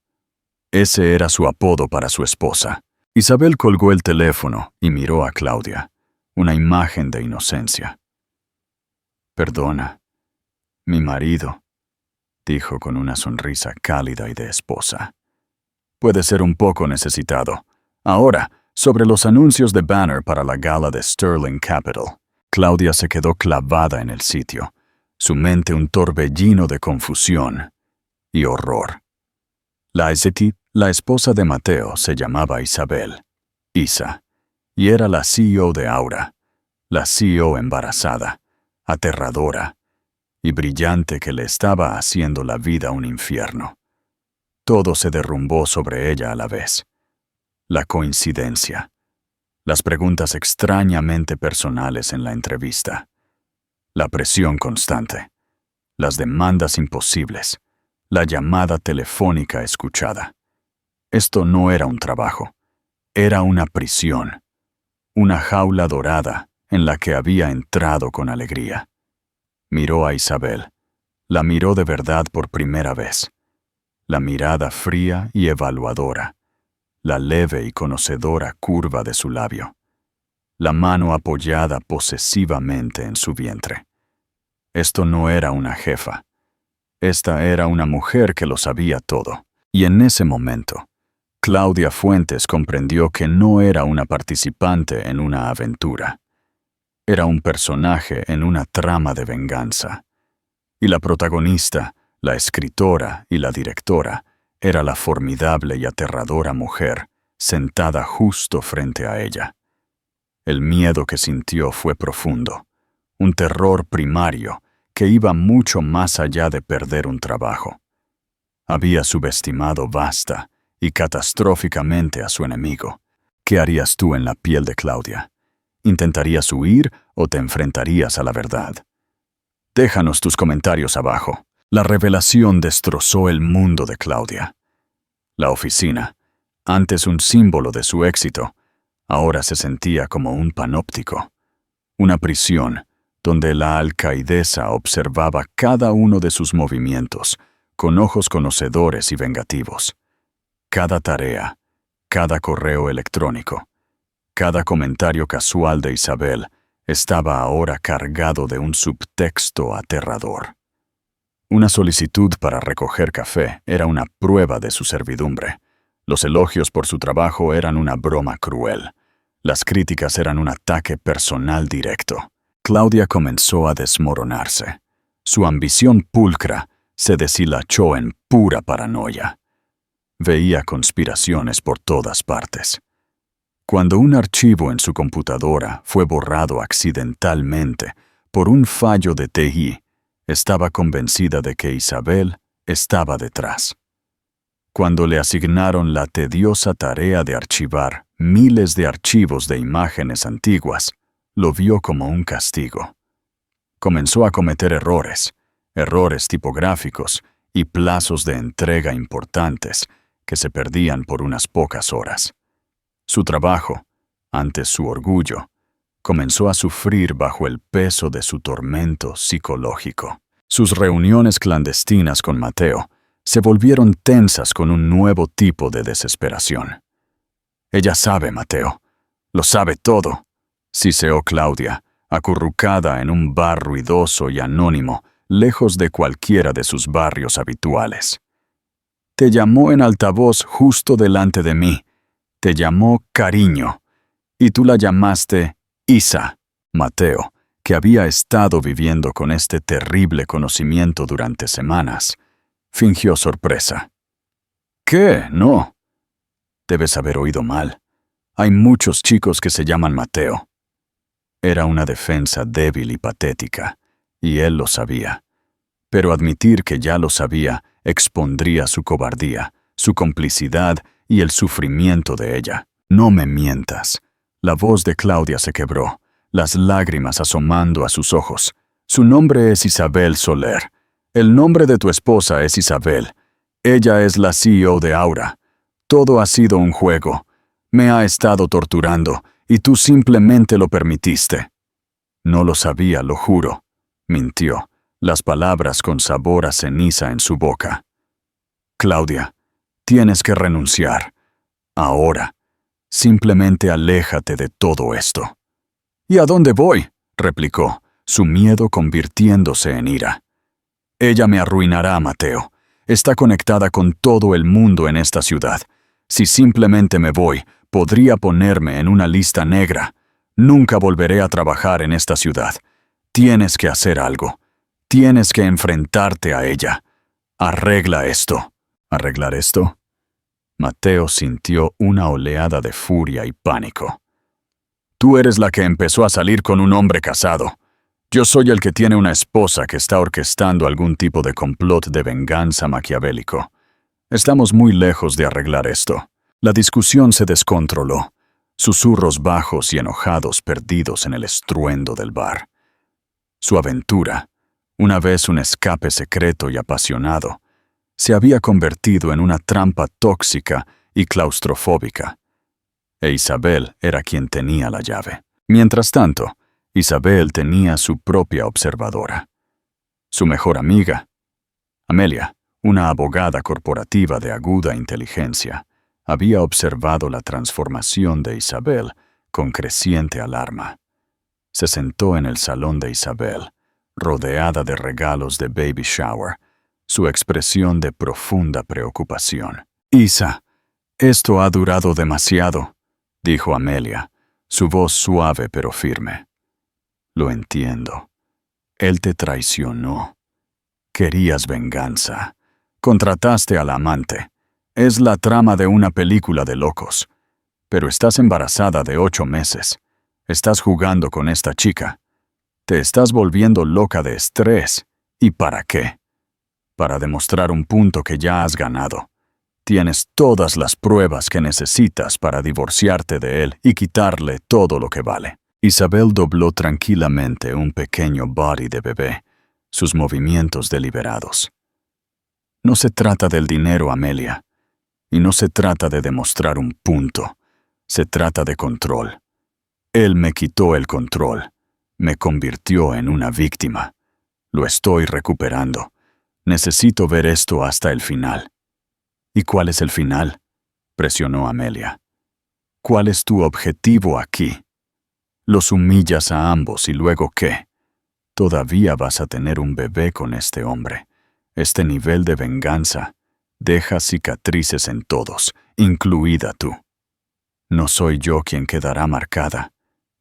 Ese era su apodo para su esposa. Isabel colgó el teléfono y miró a Claudia, una imagen de inocencia. «Perdona, mi marido», dijo con una sonrisa cálida y de esposa. «Puede ser un poco necesitado. Ahora, sobre los anuncios de banner para la gala de Sterling Capital». Claudia se quedó clavada en el sitio, su mente un torbellino de confusión y horror. La esposa de Mateo se llamaba Isabel, Isa, y era la CEO de Aura, la CEO embarazada, aterradora y brillante que le estaba haciendo la vida un infierno. Todo se derrumbó sobre ella a la vez. La coincidencia, las preguntas extrañamente personales en la entrevista, la presión constante, las demandas imposibles, la llamada telefónica escuchada. Esto no era un trabajo, era una prisión, una jaula dorada en la que había entrado con alegría. Miró a Isabel, la miró de verdad por primera vez. La mirada fría y evaluadora, la leve y conocedora curva de su labio, la mano apoyada posesivamente en su vientre. Esto no era una jefa. Esta era una mujer que lo sabía todo. Y en ese momento, Claudia Fuentes comprendió que no era una participante en una aventura. Era un personaje en una trama de venganza. Y la protagonista, la escritora y la directora, era la formidable y aterradora mujer sentada justo frente a ella. El miedo que sintió fue profundo, un terror primario que iba mucho más allá de perder un trabajo. Había subestimado vasta y catastróficamente a su enemigo. ¿Qué harías tú en la piel de Claudia? ¿Intentarías huir o te enfrentarías a la verdad? Déjanos tus comentarios abajo. La revelación destrozó el mundo de Claudia. La oficina, antes un símbolo de su éxito, ahora se sentía como un panóptico, una prisión donde la alcaidesa observaba cada uno de sus movimientos con ojos conocedores y vengativos. Cada tarea, cada correo electrónico, cada comentario casual de Isabel estaba ahora cargado de un subtexto aterrador. Una solicitud para recoger café era una prueba de su servidumbre. Los elogios por su trabajo eran una broma cruel. Las críticas eran un ataque personal directo. Claudia comenzó a desmoronarse. Su ambición pulcra se deshilachó en pura paranoia. Veía conspiraciones por todas partes. Cuando un archivo en su computadora fue borrado accidentalmente por un fallo de TI, estaba convencida de que Isabel estaba detrás. Cuando le asignaron la tediosa tarea de archivar miles de archivos de imágenes antiguas, lo vio como un castigo. Comenzó a cometer errores tipográficos y plazos de entrega importantes que se perdían por unas pocas horas. Su trabajo, antes su orgullo, comenzó a sufrir bajo el peso de su tormento psicológico. Sus reuniones clandestinas con Mateo se volvieron tensas con un nuevo tipo de desesperación. «Ella sabe, Mateo. Lo sabe todo», siseó Claudia, acurrucada en un bar ruidoso y anónimo, lejos de cualquiera de sus barrios habituales. «Te llamó en altavoz justo delante de mí. Te llamó cariño. Y tú la llamaste Isa». Mateo, que había estado viviendo con este terrible conocimiento durante semanas, fingió sorpresa. «¿Qué? No. Debes haber oído mal. Hay muchos chicos que se llaman Mateo». Era una defensa débil y patética, y él lo sabía. Pero admitir que ya lo sabía expondría su cobardía, su complicidad y el sufrimiento de ella. «No me mientas». La voz de Claudia se quebró, las lágrimas asomando a sus ojos. «Su nombre es Isabel Soler. El nombre de tu esposa es Isabel. Ella es la CEO de Aura. Todo ha sido un juego. Me ha estado torturando, y tú simplemente lo permitiste. No lo sabía, lo juro. Mintió, las palabras con sabor a ceniza en su boca. Claudia, tienes que renunciar. Ahora. Simplemente aléjate de todo esto. ¿Y a dónde voy?, replicó, su miedo convirtiéndose en ira. Ella me arruinará, Mateo. Está conectada con todo el mundo en esta ciudad. Si simplemente me voy, podría ponerme en una lista negra. Nunca volveré a trabajar en esta ciudad. Tienes que hacer algo. Tienes que enfrentarte a ella. Arregla esto. ¿Arreglar esto? Mateo sintió una oleada de furia y pánico. Tú eres la que empezó a salir con un hombre casado. Yo soy el que tiene una esposa que está orquestando algún tipo de complot de venganza maquiavélico. Estamos muy lejos de arreglar esto. La discusión se descontroló, susurros bajos y enojados perdidos en el estruendo del bar. Su aventura, una vez un escape secreto y apasionado, se había convertido en una trampa tóxica y claustrofóbica. E Isabel era quien tenía la llave. Mientras tanto, Isabel tenía su propia observadora. Su mejor amiga, Amelia, una abogada corporativa de aguda inteligencia, había observado la transformación de Isabel con creciente alarma. Se sentó en el salón de Isabel, rodeada de regalos de baby shower, su expresión de profunda preocupación. «Isa, esto ha durado demasiado», dijo Amelia, su voz suave pero firme. «Lo entiendo. Él te traicionó. Querías venganza. Contrataste al amante. Es la trama de una película de locos. Pero estás embarazada de 8 meses. Estás jugando con esta chica. Te estás volviendo loca de estrés. ¿Y para qué? Para demostrar un punto que ya has ganado. Tienes todas las pruebas que necesitas para divorciarte de él y quitarle todo lo que vale». Isabel dobló tranquilamente un pequeño body de bebé, sus movimientos deliberados. «No se trata del dinero, Amelia. Y no se trata de demostrar un punto. Se trata de control. Él me quitó el control. Me convirtió en una víctima. Lo estoy recuperando. Necesito ver esto hasta el final». «¿Y cuál es el final?», presionó Amelia. «¿Cuál es tu objetivo aquí? Los humillas a ambos y luego ¿qué? Todavía vas a tener un bebé con este hombre. Este nivel de venganza deja cicatrices en todos, incluida tú». «No soy yo quien quedará marcada»,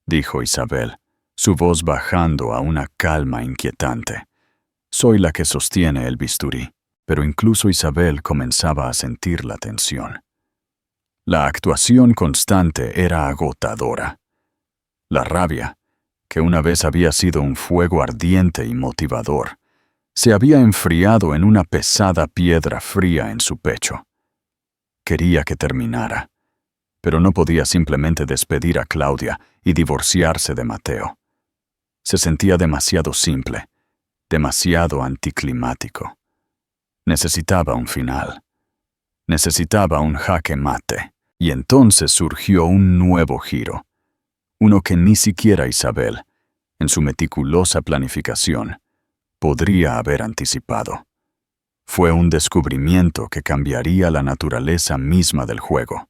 dijo Isabel, su voz bajando a una calma inquietante. «Soy la que sostiene el bisturí». Pero incluso Isabel comenzaba a sentir la tensión. La actuación constante era agotadora. La rabia, que una vez había sido un fuego ardiente y motivador, se había enfriado en una pesada piedra fría en su pecho. Quería que terminara, pero no podía simplemente despedir a Claudia y divorciarse de Mateo. Se sentía demasiado simple, demasiado anticlimático. Necesitaba un final. Necesitaba un jaque mate. Y entonces surgió un nuevo giro. Uno que ni siquiera Isabel, en su meticulosa planificación, podría haber anticipado. Fue un descubrimiento que cambiaría la naturaleza misma del juego.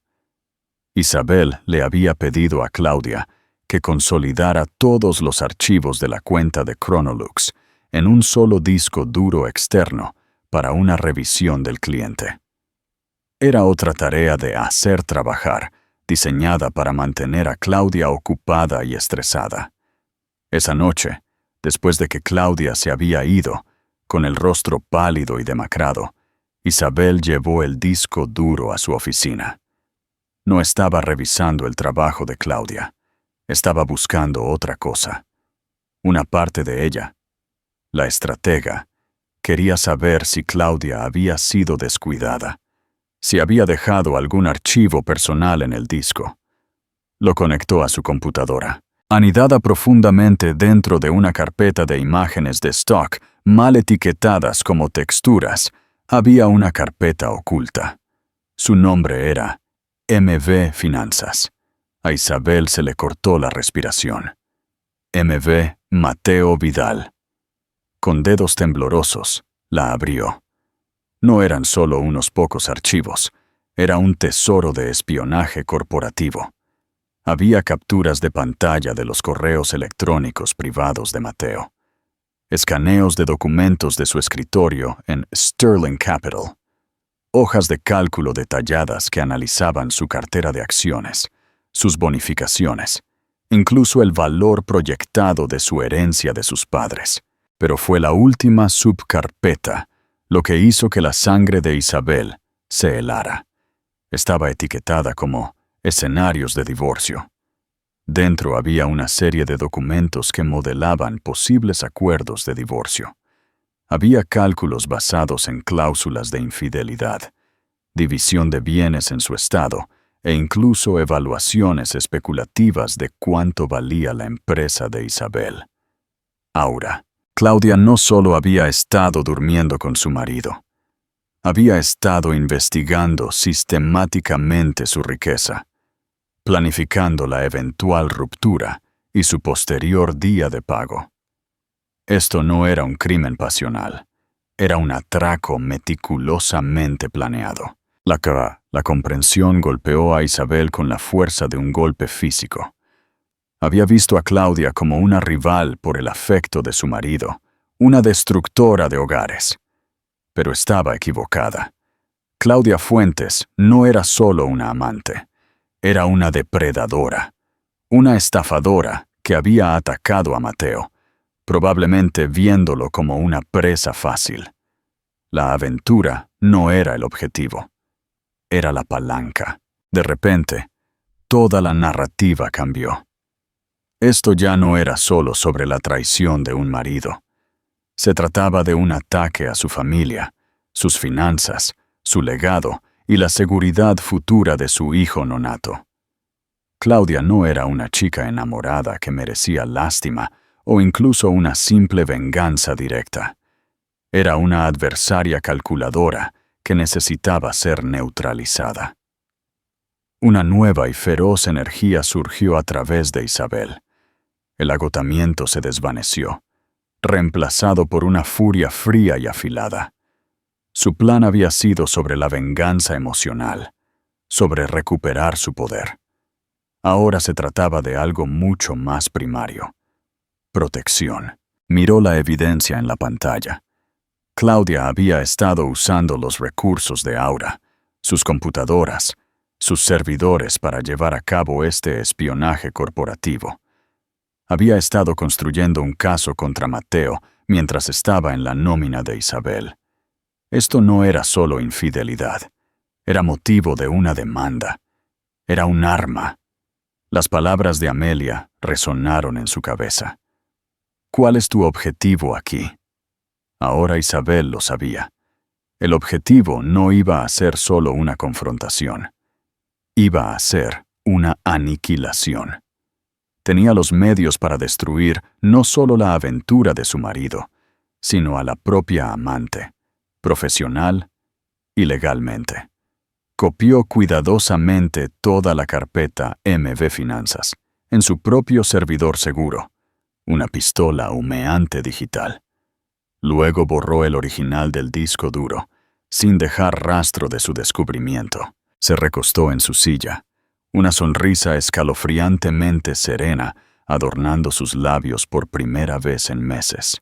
Isabel le había pedido a Claudia que consolidara todos los archivos de la cuenta de Chronolux en un solo disco duro externo para una revisión del cliente. Era otra tarea de hacer trabajar, diseñada para mantener a Claudia ocupada y estresada. Esa noche, después de que Claudia se había ido, con el rostro pálido y demacrado, Isabel llevó el disco duro a su oficina. No estaba revisando el trabajo de Claudia, estaba buscando otra cosa. Una parte de ella, la estratega, quería saber si Claudia había sido descuidada, si había dejado algún archivo personal en el disco. Lo conectó a su computadora. Anidada profundamente dentro de una carpeta de imágenes de stock mal etiquetadas como texturas, había una carpeta oculta. Su nombre era MV Finanzas. A Isabel se le cortó la respiración. MV Mateo Vidal. Con dedos temblorosos, la abrió. No eran solo unos pocos archivos, era un tesoro de espionaje corporativo. Había capturas de pantalla de los correos electrónicos privados de Mateo, escaneos de documentos de su escritorio en Sterling Capital, hojas de cálculo detalladas que analizaban su cartera de acciones, sus bonificaciones, incluso el valor proyectado de su herencia de sus padres. Pero fue la última subcarpeta lo que hizo que la sangre de Isabel se helara. Estaba etiquetada como escenarios de divorcio. Dentro había una serie de documentos que modelaban posibles acuerdos de divorcio. Había cálculos basados en cláusulas de infidelidad, división de bienes en su estado e incluso evaluaciones especulativas de cuánto valía la empresa de Isabel. Aura. Claudia no solo había estado durmiendo con su marido, había estado investigando sistemáticamente su riqueza, planificando la eventual ruptura y su posterior día de pago. Esto no era un crimen pasional, era un atraco meticulosamente planeado. La comprensión golpeó a Isabel con la fuerza de un golpe físico. Había visto a Claudia como una rival por el afecto de su marido, una destructora de hogares. Pero estaba equivocada. Claudia Fuentes no era solo una amante, era una depredadora, una estafadora que había atacado a Mateo, probablemente viéndolo como una presa fácil. La aventura no era el objetivo, era la palanca. De repente, toda la narrativa cambió. Esto ya no era solo sobre la traición de un marido. Se trataba de un ataque a su familia, sus finanzas, su legado y la seguridad futura de su hijo nonato. Claudia no era una chica enamorada que merecía lástima o incluso una simple venganza directa. Era una adversaria calculadora que necesitaba ser neutralizada. Una nueva y feroz energía surgió a través de Isabel. El agotamiento se desvaneció, reemplazado por una furia fría y afilada. Su plan había sido sobre la venganza emocional, sobre recuperar su poder. Ahora se trataba de algo mucho más primario. Protección. Miró la evidencia en la pantalla. Claudia había estado usando los recursos de Aura, sus computadoras, sus servidores para llevar a cabo este espionaje corporativo. Había estado construyendo un caso contra Mateo mientras estaba en la nómina de Isabel. Esto no era solo infidelidad, era motivo de una demanda. Era un arma. Las palabras de Amelia resonaron en su cabeza. ¿Cuál es tu objetivo aquí? Ahora Isabel lo sabía. El objetivo no iba a ser solo una confrontación. Iba a ser una aniquilación. Tenía los medios para destruir no solo la aventura de su marido, sino a la propia amante, profesional y legalmente. Copió cuidadosamente toda la carpeta MV Finanzas en su propio servidor seguro, una pistola humeante digital. Luego borró el original del disco duro, sin dejar rastro de su descubrimiento. Se recostó en su silla, una sonrisa escalofriantemente serena adornando sus labios por primera vez en meses.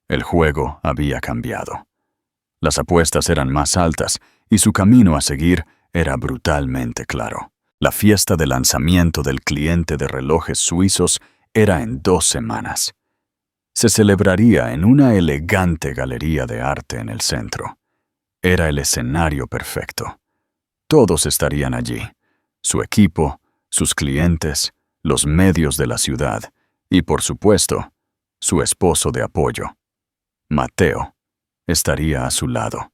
El juego había cambiado. Las apuestas eran más altas y su camino a seguir era brutalmente claro. La fiesta de lanzamiento del cliente de relojes suizos era en 2 semanas. Se celebraría en una elegante galería de arte en el centro. Era el escenario perfecto. Todos estarían allí. Su equipo, sus clientes, los medios de la ciudad y, por supuesto, su esposo de apoyo. Mateo estaría a su lado.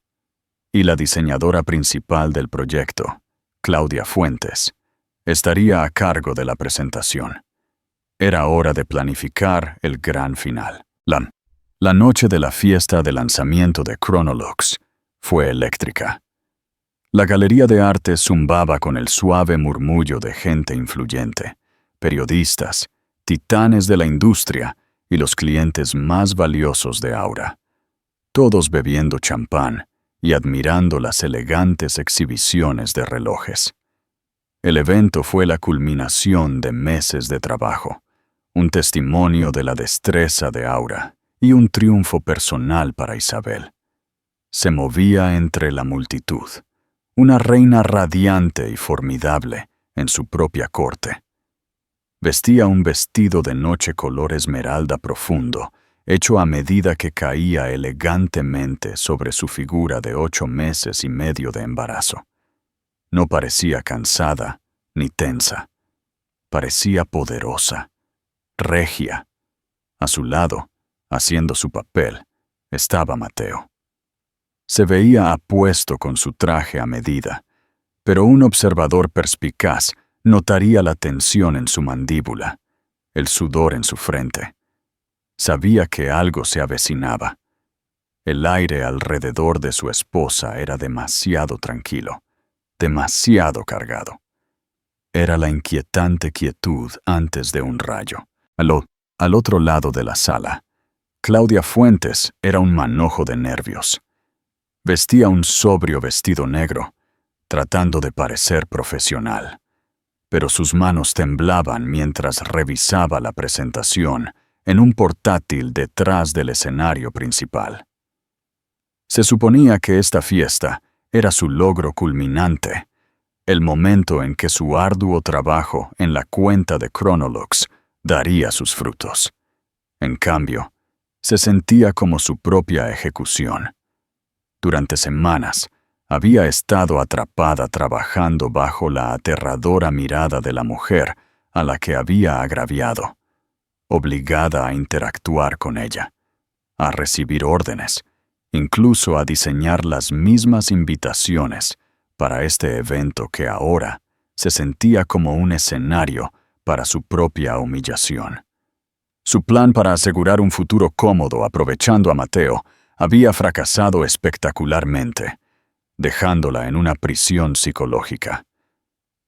Y la diseñadora principal del proyecto, Claudia Fuentes, estaría a cargo de la presentación. Era hora de planificar el gran final. La noche de la fiesta de lanzamiento de Chronolux fue eléctrica. La galería de arte zumbaba con el suave murmullo de gente influyente, periodistas, titanes de la industria y los clientes más valiosos de Aura, todos bebiendo champán y admirando las elegantes exhibiciones de relojes. El evento fue la culminación de meses de trabajo, un testimonio de la destreza de Aura y un triunfo personal para Isabel. Se movía entre la multitud, una reina radiante y formidable en su propia corte. Vestía un vestido de noche color esmeralda profundo, hecho a medida que caía elegantemente sobre su figura de 8 meses y medio de embarazo. No parecía cansada ni tensa. Parecía poderosa, regia. A su lado, haciendo su papel, estaba Mateo. Se veía apuesto con su traje a medida, pero un observador perspicaz notaría la tensión en su mandíbula, el sudor en su frente. Sabía que algo se avecinaba. El aire alrededor de su esposa era demasiado tranquilo, demasiado cargado. Era la inquietante quietud antes de un rayo. Al otro lado de la sala, Claudia Fuentes era un manojo de nervios. Vestía un sobrio vestido negro, tratando de parecer profesional, pero sus manos temblaban mientras revisaba la presentación en un portátil detrás del escenario principal. Se suponía que esta fiesta era su logro culminante, el momento en que su arduo trabajo en la cuenta de Chronolux daría sus frutos. En cambio, se sentía como su propia ejecución. Durante semanas, había estado atrapada trabajando bajo la aterradora mirada de la mujer a la que había agraviado, obligada a interactuar con ella, a recibir órdenes, incluso a diseñar las mismas invitaciones para este evento que ahora se sentía como un escenario para su propia humillación. Su plan para asegurar un futuro cómodo aprovechando a Mateo había fracasado espectacularmente, dejándola en una prisión psicológica.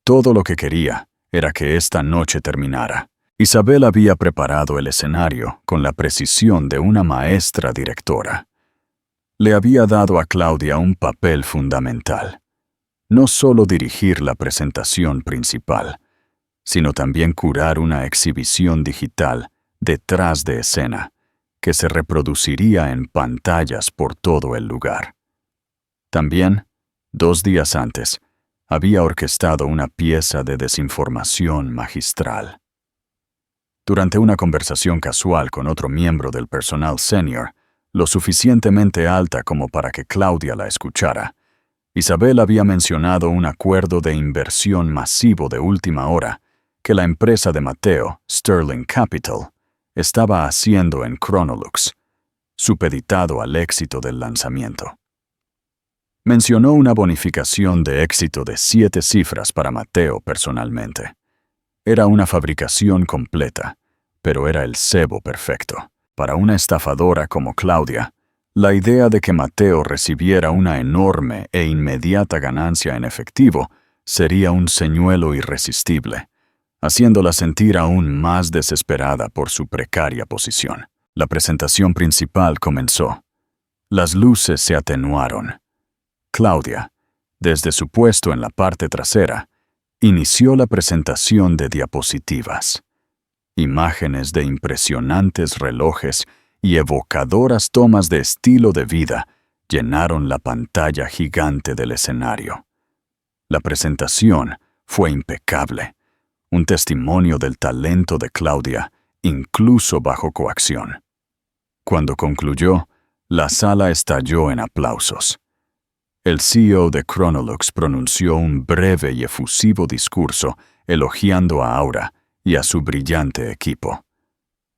Todo lo que quería era que esta noche terminara. Isabel había preparado el escenario con la precisión de una maestra directora. Le había dado a Claudia un papel fundamental. No solo dirigir la presentación principal, sino también curar una exhibición digital detrás de escena, que se reproduciría en pantallas por todo el lugar. También, 2 días antes, había orquestado una pieza de desinformación magistral. Durante una conversación casual con otro miembro del personal senior, lo suficientemente alta como para que Claudia la escuchara, Isabel había mencionado un acuerdo de inversión masivo de última hora que la empresa de Mateo, Sterling Capital, estaba haciendo en Chronolux, supeditado al éxito del lanzamiento. Mencionó una bonificación de éxito de 7 cifras para Mateo personalmente. Era una fabricación completa, pero era el cebo perfecto. Para una estafadora como Claudia, la idea de que Mateo recibiera una enorme e inmediata ganancia en efectivo sería un señuelo irresistible, haciéndola sentir aún más desesperada por su precaria posición. La presentación principal comenzó. Las luces se atenuaron. Claudia, desde su puesto en la parte trasera, inició la presentación de diapositivas. Imágenes de impresionantes relojes y evocadoras tomas de estilo de vida llenaron la pantalla gigante del escenario. La presentación fue impecable, un testimonio del talento de Claudia, incluso bajo coacción. Cuando concluyó, la sala estalló en aplausos. El CEO de Chronolux pronunció un breve y efusivo discurso elogiando a Aura y a su brillante equipo.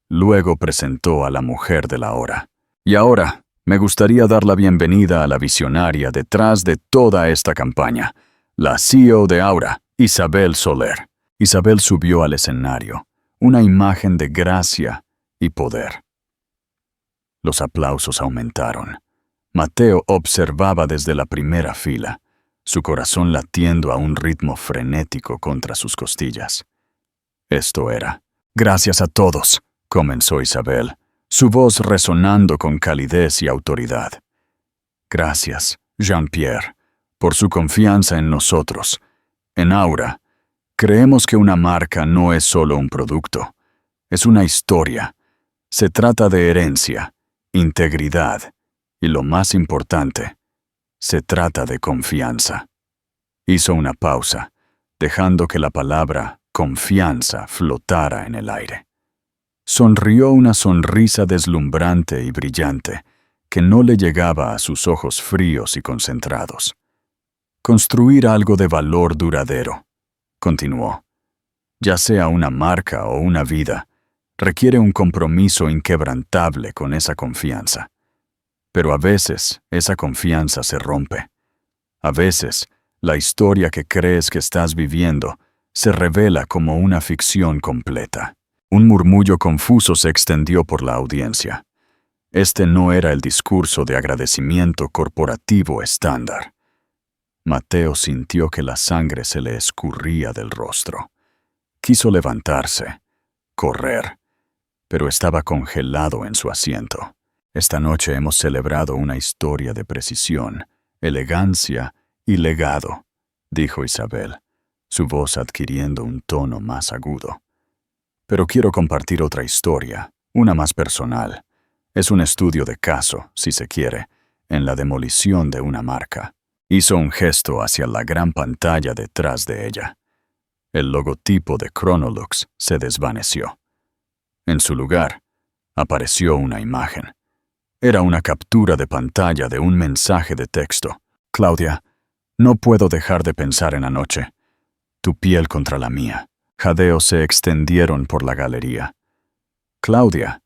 Luego presentó a la mujer de la hora. Y ahora, me gustaría dar la bienvenida a la visionaria detrás de toda esta campaña, la CEO de Aura, Isabel Soler. Isabel subió al escenario, una imagen de gracia y poder. Los aplausos aumentaron. Mateo observaba desde la primera fila, su corazón latiendo a un ritmo frenético contra sus costillas. Esto era. «Gracias a todos», comenzó Isabel, su voz resonando con calidez y autoridad. «Gracias, Jean-Pierre, por su confianza en nosotros. En Aura, creemos que una marca no es solo un producto, es una historia. Se trata de herencia, integridad y, lo más importante, se trata de confianza». Hizo una pausa, dejando que la palabra confianza flotara en el aire. Sonrió una sonrisa deslumbrante y brillante que no le llegaba a sus ojos fríos y concentrados. «Construir algo de valor duradero», continuó, «ya sea una marca o una vida, requiere un compromiso inquebrantable con esa confianza. Pero a veces esa confianza se rompe. A veces la historia que crees que estás viviendo se revela como una ficción completa». Un murmullo confuso se extendió por la audiencia. Este no era el discurso de agradecimiento corporativo estándar. Mateo sintió que la sangre se le escurría del rostro. Quiso levantarse, correr, pero estaba congelado en su asiento. «Esta noche hemos celebrado una historia de precisión, elegancia y legado», dijo Isabel, su voz adquiriendo un tono más agudo. «Pero quiero compartir otra historia, una más personal. Es un estudio de caso, si se quiere, en la demolición de una marca». Hizo un gesto hacia la gran pantalla detrás de ella. El logotipo de Chronolux se desvaneció. En su lugar, apareció una imagen. Era una captura de pantalla de un mensaje de texto. «Claudia, no puedo dejar de pensar en anoche. Tu piel contra la mía». Jadeos se extendieron por la galería. Claudia,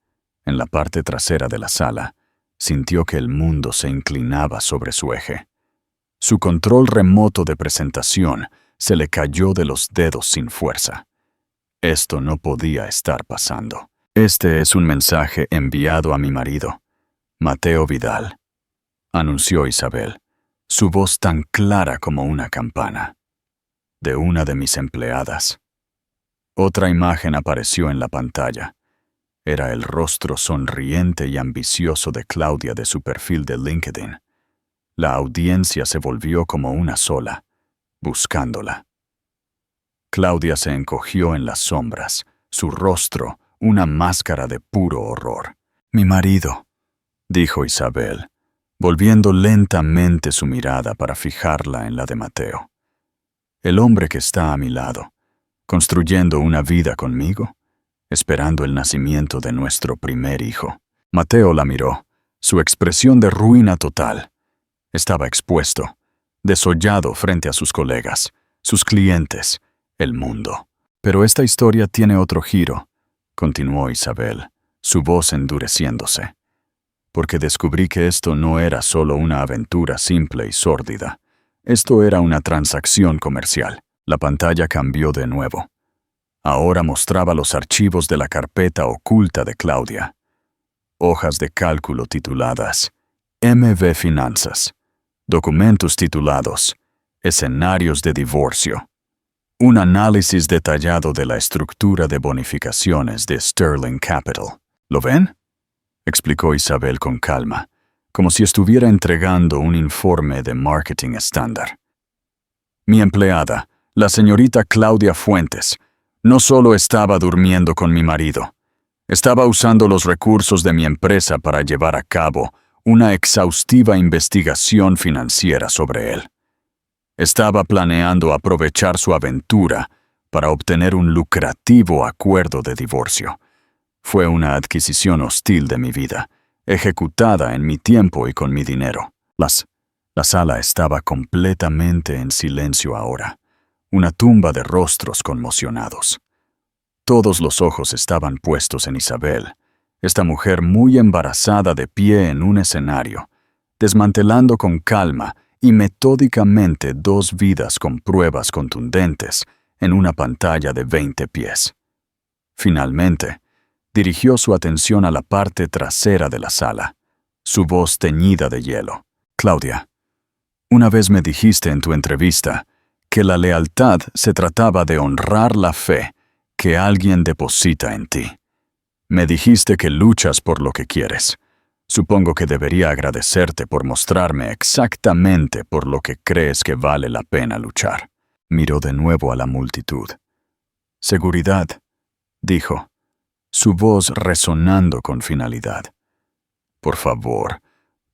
en la parte trasera de la sala, sintió que el mundo se inclinaba sobre su eje. Su control remoto de presentación se le cayó de los dedos sin fuerza. Esto no podía estar pasando. «Este es un mensaje enviado a mi marido, Mateo Vidal», anunció Isabel, su voz tan clara como una campana. «De una de mis empleadas». Otra imagen apareció en la pantalla. Era el rostro sonriente y ambicioso de Claudia de su perfil de LinkedIn. La audiencia se volvió como una sola, buscándola. Claudia se encogió en las sombras, su rostro una máscara de puro horror. «Mi marido», dijo Isabel, volviendo lentamente su mirada para fijarla en la de Mateo. «El hombre que está a mi lado, construyendo una vida conmigo, esperando el nacimiento de nuestro primer hijo». Mateo la miró, su expresión de ruina total. Estaba expuesto, desollado frente a sus colegas, sus clientes, el mundo. «Pero esta historia tiene otro giro», continuó Isabel, su voz endureciéndose. «Porque descubrí que esto no era solo una aventura simple y sórdida. Esto era una transacción comercial». La pantalla cambió de nuevo. Ahora mostraba los archivos de la carpeta oculta de Claudia. Hojas de cálculo tituladas MV Finanzas. Documentos titulados Escenarios de divorcio. Un análisis detallado de la estructura de bonificaciones de Sterling Capital. «¿Lo ven?», explicó Isabel con calma, como si estuviera entregando un informe de marketing estándar. «Mi empleada, la señorita Claudia Fuentes, no solo estaba durmiendo con mi marido, estaba usando los recursos de mi empresa para llevar a cabo una exhaustiva investigación financiera sobre él. Estaba planeando aprovechar su aventura para obtener un lucrativo acuerdo de divorcio. Fue una adquisición hostil de mi vida, ejecutada en mi tiempo y con mi dinero». La sala estaba completamente en silencio ahora. Una tumba de rostros conmocionados. Todos los ojos estaban puestos en Isabel, esta mujer muy embarazada de pie en un escenario, desmantelando con calma y metódicamente 2 vidas con pruebas contundentes en una pantalla de 20 pies. Finalmente, Dirigió su atención a la parte trasera de la sala, su voz teñida de hielo. Claudia, una vez me dijiste en tu entrevista que la lealtad se trataba de honrar la fe que alguien deposita en ti. Me dijiste que luchas por lo que quieres. Supongo que debería agradecerte por mostrarme exactamente por lo que crees que vale la pena luchar. Miró de nuevo a la multitud. Seguridad, dijo, su voz resonando con finalidad. Por favor,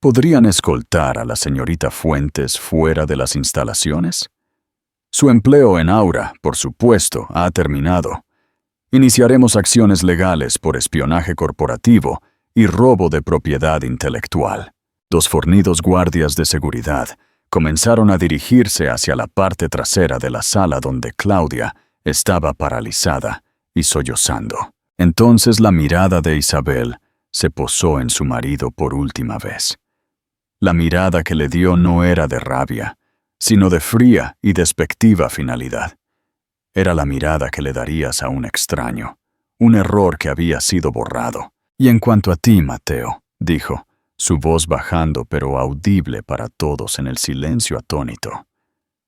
¿podrían escoltar a la señorita Fuentes fuera de las instalaciones? Su empleo en Aura, por supuesto, ha terminado. Iniciaremos acciones legales por espionaje corporativo y robo de propiedad intelectual. Dos fornidos guardias de seguridad comenzaron a dirigirse hacia la parte trasera de la sala donde Claudia estaba paralizada y sollozando. Entonces la mirada de Isabel se posó en su marido por última vez. La mirada que le dio no era de rabia, sino de fría y despectiva finalidad. Era la mirada que le darías a un extraño, un error que había sido borrado. Y en cuanto a ti, Mateo, dijo, su voz bajando pero audible para todos en el silencio atónito.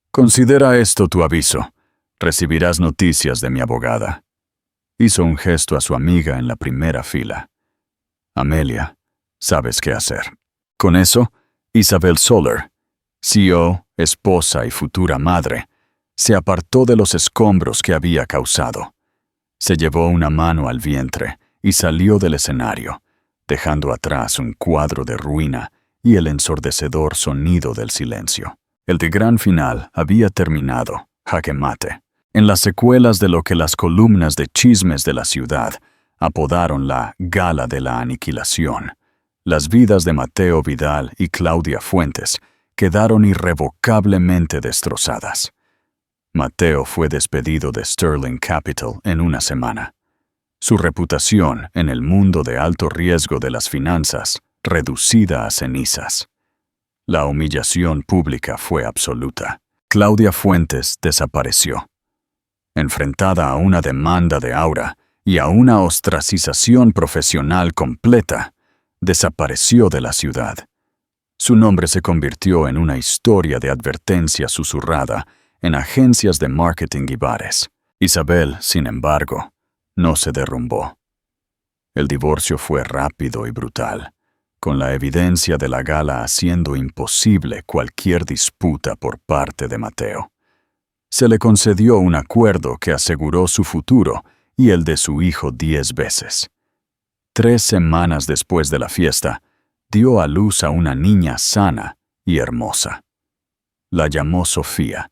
Considera esto tu aviso. Recibirás noticias de mi abogada. Hizo un gesto a su amiga en la primera fila. Amelia, sabes qué hacer. Con eso, Isabel Soler, CEO, esposa y futura madre, se apartó de los escombros que había causado. Se llevó una mano al vientre y salió del escenario, dejando atrás un cuadro de ruina y el ensordecedor sonido del silencio. El de gran final había terminado, jaque mate, en las secuelas de lo que las columnas de chismes de la ciudad apodaron la Gala de la Aniquilación. Las vidas de Mateo Vidal y Claudia Fuentes quedaron irrevocablemente destrozadas. Mateo fue despedido de Sterling Capital en una semana. Su reputación en el mundo de alto riesgo de las finanzas reducida a cenizas. La humillación pública fue absoluta. Claudia Fuentes desapareció. Enfrentada a una demanda de Aura y a una ostracización profesional completa, desapareció de la ciudad. Su nombre se convirtió en una historia de advertencia susurrada en agencias de marketing y bares. Isabel, sin embargo, no se derrumbó. El divorcio fue rápido y brutal, con la evidencia de la gala haciendo imposible cualquier disputa por parte de Mateo. Se le concedió un acuerdo que aseguró su futuro y el de su hijo 10 veces. 3 semanas después de la fiesta, dio a luz a una niña sana y hermosa. La llamó Sofía,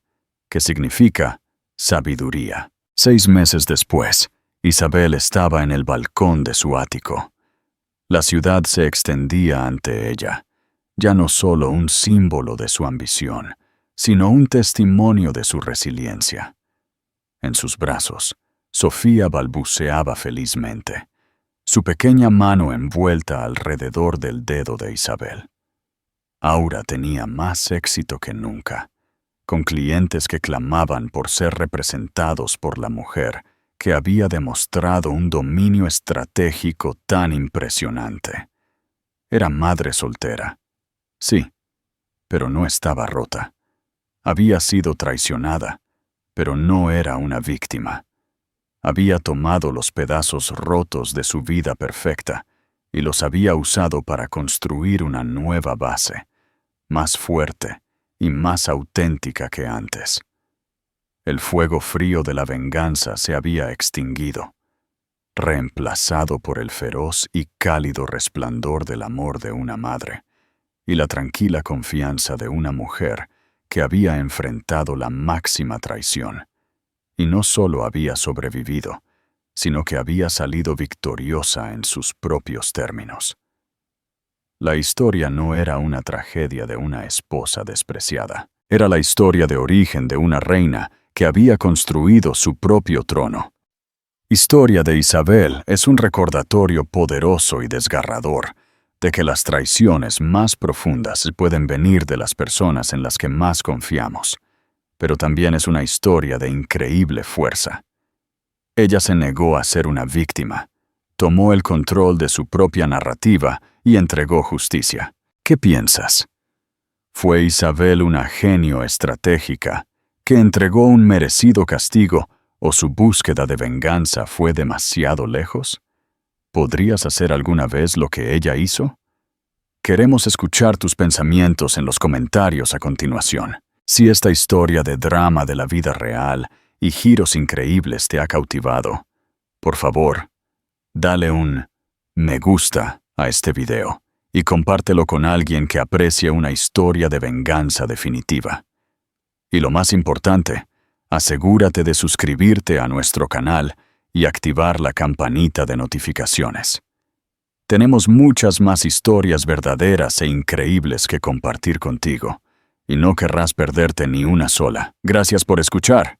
que significa sabiduría. 6 meses después, Isabel estaba en el balcón de su ático. La ciudad se extendía ante ella, ya no solo un símbolo de su ambición, sino un testimonio de su resiliencia. En sus brazos, Sofía balbuceaba felizmente, su pequeña mano envuelta alrededor del dedo de Isabel. Aura tenía más éxito que nunca, con clientes que clamaban por ser representados por la mujer que había demostrado un dominio estratégico tan impresionante. Era madre soltera. Sí, pero no estaba rota. Había sido traicionada, pero no era una víctima. Había tomado los pedazos rotos de su vida perfecta y los había usado para construir una nueva base, más fuerte y más auténtica que antes. El fuego frío de la venganza se había extinguido, reemplazado por el feroz y cálido resplandor del amor de una madre y la tranquila confianza de una mujer que había enfrentado la máxima traición, y no solo había sobrevivido, sino que había salido victoriosa en sus propios términos. La historia no era una tragedia de una esposa despreciada, era la historia de origen de una reina que había construido su propio trono. Historia de Isabel es un recordatorio poderoso y desgarrador de que las traiciones más profundas pueden venir de las personas en las que más confiamos, pero también es una historia de increíble fuerza. Ella se negó a ser una víctima, tomó el control de su propia narrativa y entregó justicia. ¿Qué piensas? ¿Fue Isabel una genio estratégica que entregó un merecido castigo o su búsqueda de venganza fue demasiado lejos? ¿Podrías hacer alguna vez lo que ella hizo? Queremos escuchar tus pensamientos en los comentarios a continuación. Si esta historia de drama de la vida real y giros increíbles te ha cautivado, por favor, dale un me gusta a este video y compártelo con alguien que aprecie una historia de venganza definitiva. Y lo más importante, asegúrate de suscribirte a nuestro canal y activar la campanita de notificaciones. Tenemos muchas más historias verdaderas e increíbles que compartir contigo, y no querrás perderte ni una sola. Gracias por escuchar.